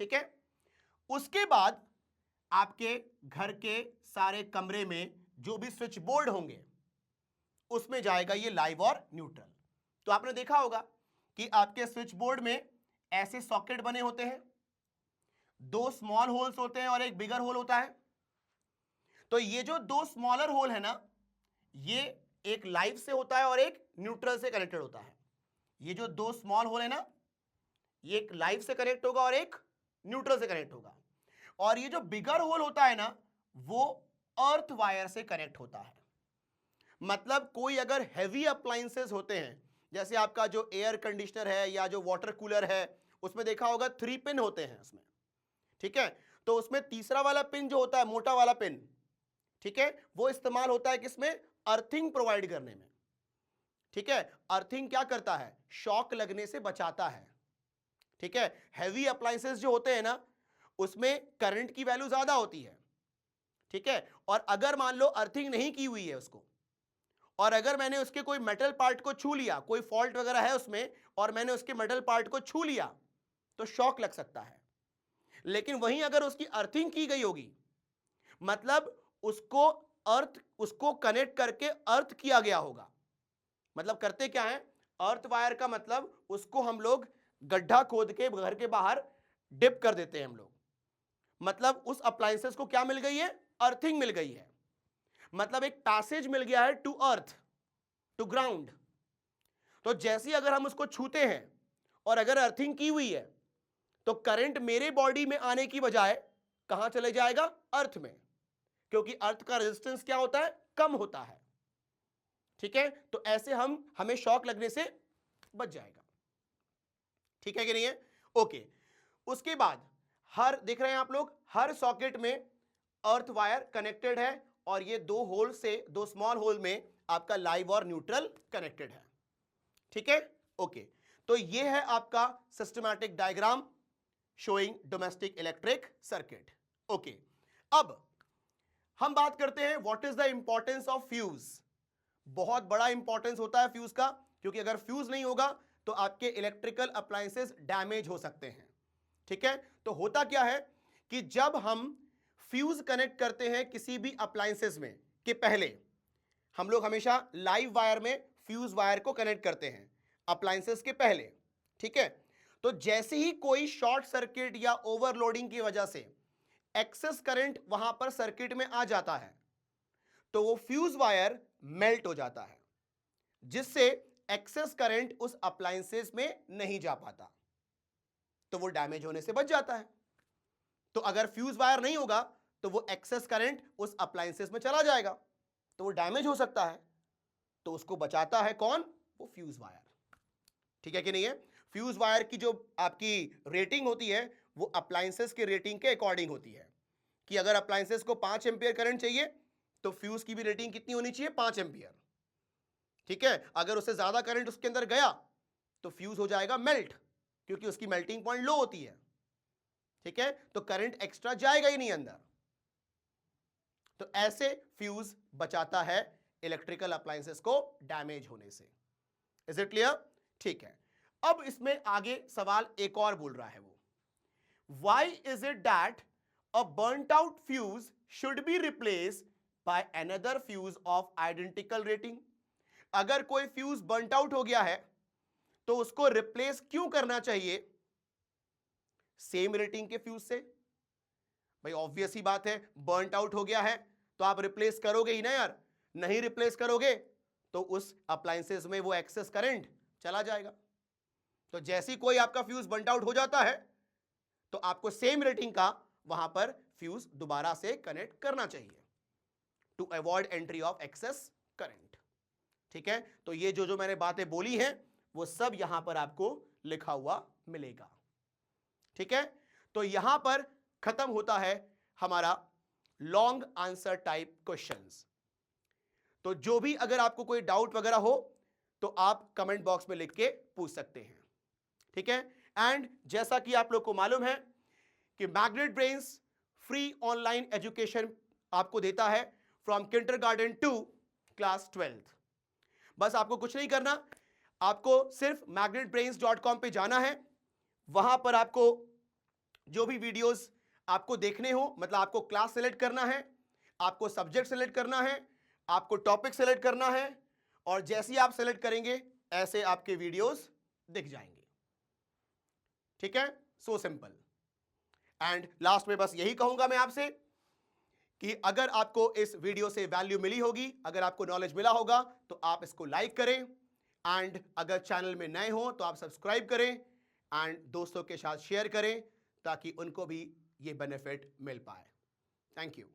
ठीक है, उसके बाद आपके घर के सारे कमरे में जो भी स्विच बोर्ड होंगे उसमें जाएगा ये लाइव और न्यूट्रल। तो आपने देखा होगा कि आपके स्विच बोर्ड में ऐसे सॉकेट बने होते हैं, 2 स्मॉल होल्स होते हैं और एक बिगर होल होता है। तो ये जो 2 स्मॉलर होल है ना, ये एक लाइव से होता है और एक न्यूट्रल से कनेक्टेड होता है। ये जो 2 स्मॉल होल है ना, ये एक लाइव से कनेक्ट होगा और एक न्यूट्रल से कनेक्ट होगा, और ये जो बिगर होल होता है ना वो अर्थ वायर से कनेक्ट होता है। मतलब कोई अगर हैवी अप्लायंसेस होते हैं, जैसे आपका जो एयर कंडीशनर है या जो वाटर कूलर है, उसमें देखा होगा 3 पिन होते हैं उसमें। ठीक है, तो उसमें तीसरा वाला पिन जो होता है, मोटा वाला पिन, ठीक है, वो इस्तेमाल होता है किसमें, अर्थिंग प्रोवाइड करने में। ठीक है, अर्थिंग क्या करता है, शॉक लगने से बचाता है। ठीक है, हैवी अप्लायंसेस जो होते हैं ना उसमें करंट की वैल्यू ज्यादा होती है। ठीक है, और अगर मान लो अर्थिंग नहीं की हुई है उसको, और अगर मैंने उसके कोई मेटल पार्ट को छू लिया, कोई फॉल्ट वगैरह है उसमें और मैंने उसके मेटल पार्ट को छू लिया तो शॉक लग सकता है। लेकिन वहीं अगर उसकी अर्थिंग की गई होगी, मतलब उसको कनेक्ट करके अर्थ किया गया होगा। मतलब करते क्या है, अर्थ वायर का मतलब उसको हम लोग गड्ढा खोद के घर के बाहर डिप कर देते हैं हम लोग। मतलब उस अप्लायंसेस को क्या मिल गई है, अर्थिंग मिल गई है। मतलब एक पैसेज मिल गया है टू अर्थ, टू ग्राउंड। तो जैसे अगर हम उसको छूते हैं और अगर अर्थिंग की हुई है तो करंट मेरे बॉडी में आने की बजाय कहां चले जाएगा, अर्थ में, क्योंकि अर्थ का रेजिस्टेंस क्या होता है, कम होता है। ठीक है, तो ऐसे हमें शॉक लगने से बच जाएगा। ठीक है कि नहीं है, ओके। उसके बाद हर दिख रहे हैं आप लोग, हर सॉकेट में अर्थ वायर कनेक्टेड है और ये 2 होल से 2 स्मॉल होल में आपका लाइव और न्यूट्रल कनेक्टेड है। ठीक है, ओके। तो ये है आपका systematic diagram showing domestic electric circuit. Okay, अब हम बात करते हैं what is the importance of fuse. बहुत बड़ा इंपॉर्टेंस होता है फ्यूज का, क्योंकि अगर फ्यूज नहीं होगा तो आपके इलेक्ट्रिकल अप्लायंसेस डैमेज हो सकते हैं। ठीक है, तो होता क्या है कि जब हम फ्यूज कनेक्ट करते हैं किसी भी अप्लायंसेस में के पहले हम लोग हमेशा लाइव वायर में फ्यूज वायर को कनेक्ट करते हैं अप्लायंसेस के पहले। ठीक है, तो जैसे ही कोई शॉर्ट सर्किट या ओवरलोडिंग की वजह से एक्सेस करंट वहां पर सर्किट में आ जाता है तो वो फ्यूज वायर मेल्ट हो जाता है, जिससे एक्सेस करंट उस अप्लायंसेस में नहीं जा पाता, तो वो डैमेज होने से बच जाता है। तो अगर फ्यूज वायर नहीं होगा तो वो एक्सेस करंट उस अप्लायंसेस में चला जाएगा, तो वो डैमेज हो सकता है। तो उसको बचाता है कौन? वो फ्यूज वायर। ठीक है कि नहीं है? फ्यूज वायर की जो आपकी रेटिंग होती है वो अप्लायंसेस के रेटिंग के अकॉर्डिंग होती है, कि अगर अप्लायंसेस को 5 एम्पियर करंट चाहिए तो फ्यूज की भी रेटिंग कितनी होनी चाहिए? 5 एम्पियर। ठीक है, अगर उससे ज्यादा करंट उसके अंदर गया तो फ्यूज हो जाएगा मेल्ट, क्योंकि उसकी मेल्टिंग पॉइंट लो होती है। ठीक है, तो करंट एक्स्ट्रा जाएगा ही नहीं अंदर। तो ऐसे फ्यूज बचाता है इलेक्ट्रिकल अप्लायंसेस को डैमेज होने से। Is it clear? ठीक है, अब इसमें आगे सवाल एक और बोल रहा है वो, why is it that a burnt out fuse should be replaced by another fuse of identical rating? अगर कोई फ्यूज बर्न्ट आउट हो गया है तो उसको रिप्लेस क्यों करना चाहिए सेम रेटिंग के फ्यूज से? भाई ऑब्वियस ही बात है, बर्न्ट आउट हो गया है तो आप रिप्लेस करोगे ही ना यार। नहीं रिप्लेस करोगे तो उस अप्लायंसेस में वो एक्सेस करंट चला जाएगा। तो जैसी कोई आपका फ्यूज बर्न्ट आउट हो जाता है तो आपको सेम रेटिंग का वहां पर फ्यूज दोबारा से कनेक्ट करना चाहिए to avoid entry of excess current. ठीक है, तो ये जो मैंने बातें बोली हैं वो सब यहां पर आपको लिखा हुआ मिलेगा। ठीक है, तो यहां पर खत्म होता है हमारा लॉन्ग आंसर टाइप क्वेश्चंस। तो जो भी अगर आपको कोई डाउट वगैरह हो तो आप कमेंट बॉक्स में लिख के पूछ सकते हैं। ठीक है, एंड जैसा कि आप लोग को मालूम है कि magnet brains free online education आपको देता है from kindergarten to class 12th। बस आपको कुछ नहीं करना, आपको सिर्फ magnetbrains.com पे जाना है। वहां पर आपको जो भी वीडियोस आपको देखने हो, मतलब आपको क्लास सेलेक्ट करना है, आपको सब्जेक्ट सेलेक्ट करना है, आपको टॉपिक सेलेक्ट करना है, और जैसे ही आप सेलेक्ट करेंगे ऐसे आपके वीडियोस दिख जाएंगे। ठीक है, सो सिंपल। एंड लास्ट में बस यही कहूंगा मैं आपसे कि अगर आपको इस वीडियो से वैल्यू मिली होगी, अगर आपको नॉलेज मिला होगा तो आप इसको लाइक करें, एंड अगर चैनल में नए हो तो आप सब्सक्राइब करें एंड दोस्तों के साथ शेयर करें ताकि उनको भी ये बेनिफिट मिल पाए। Thank you.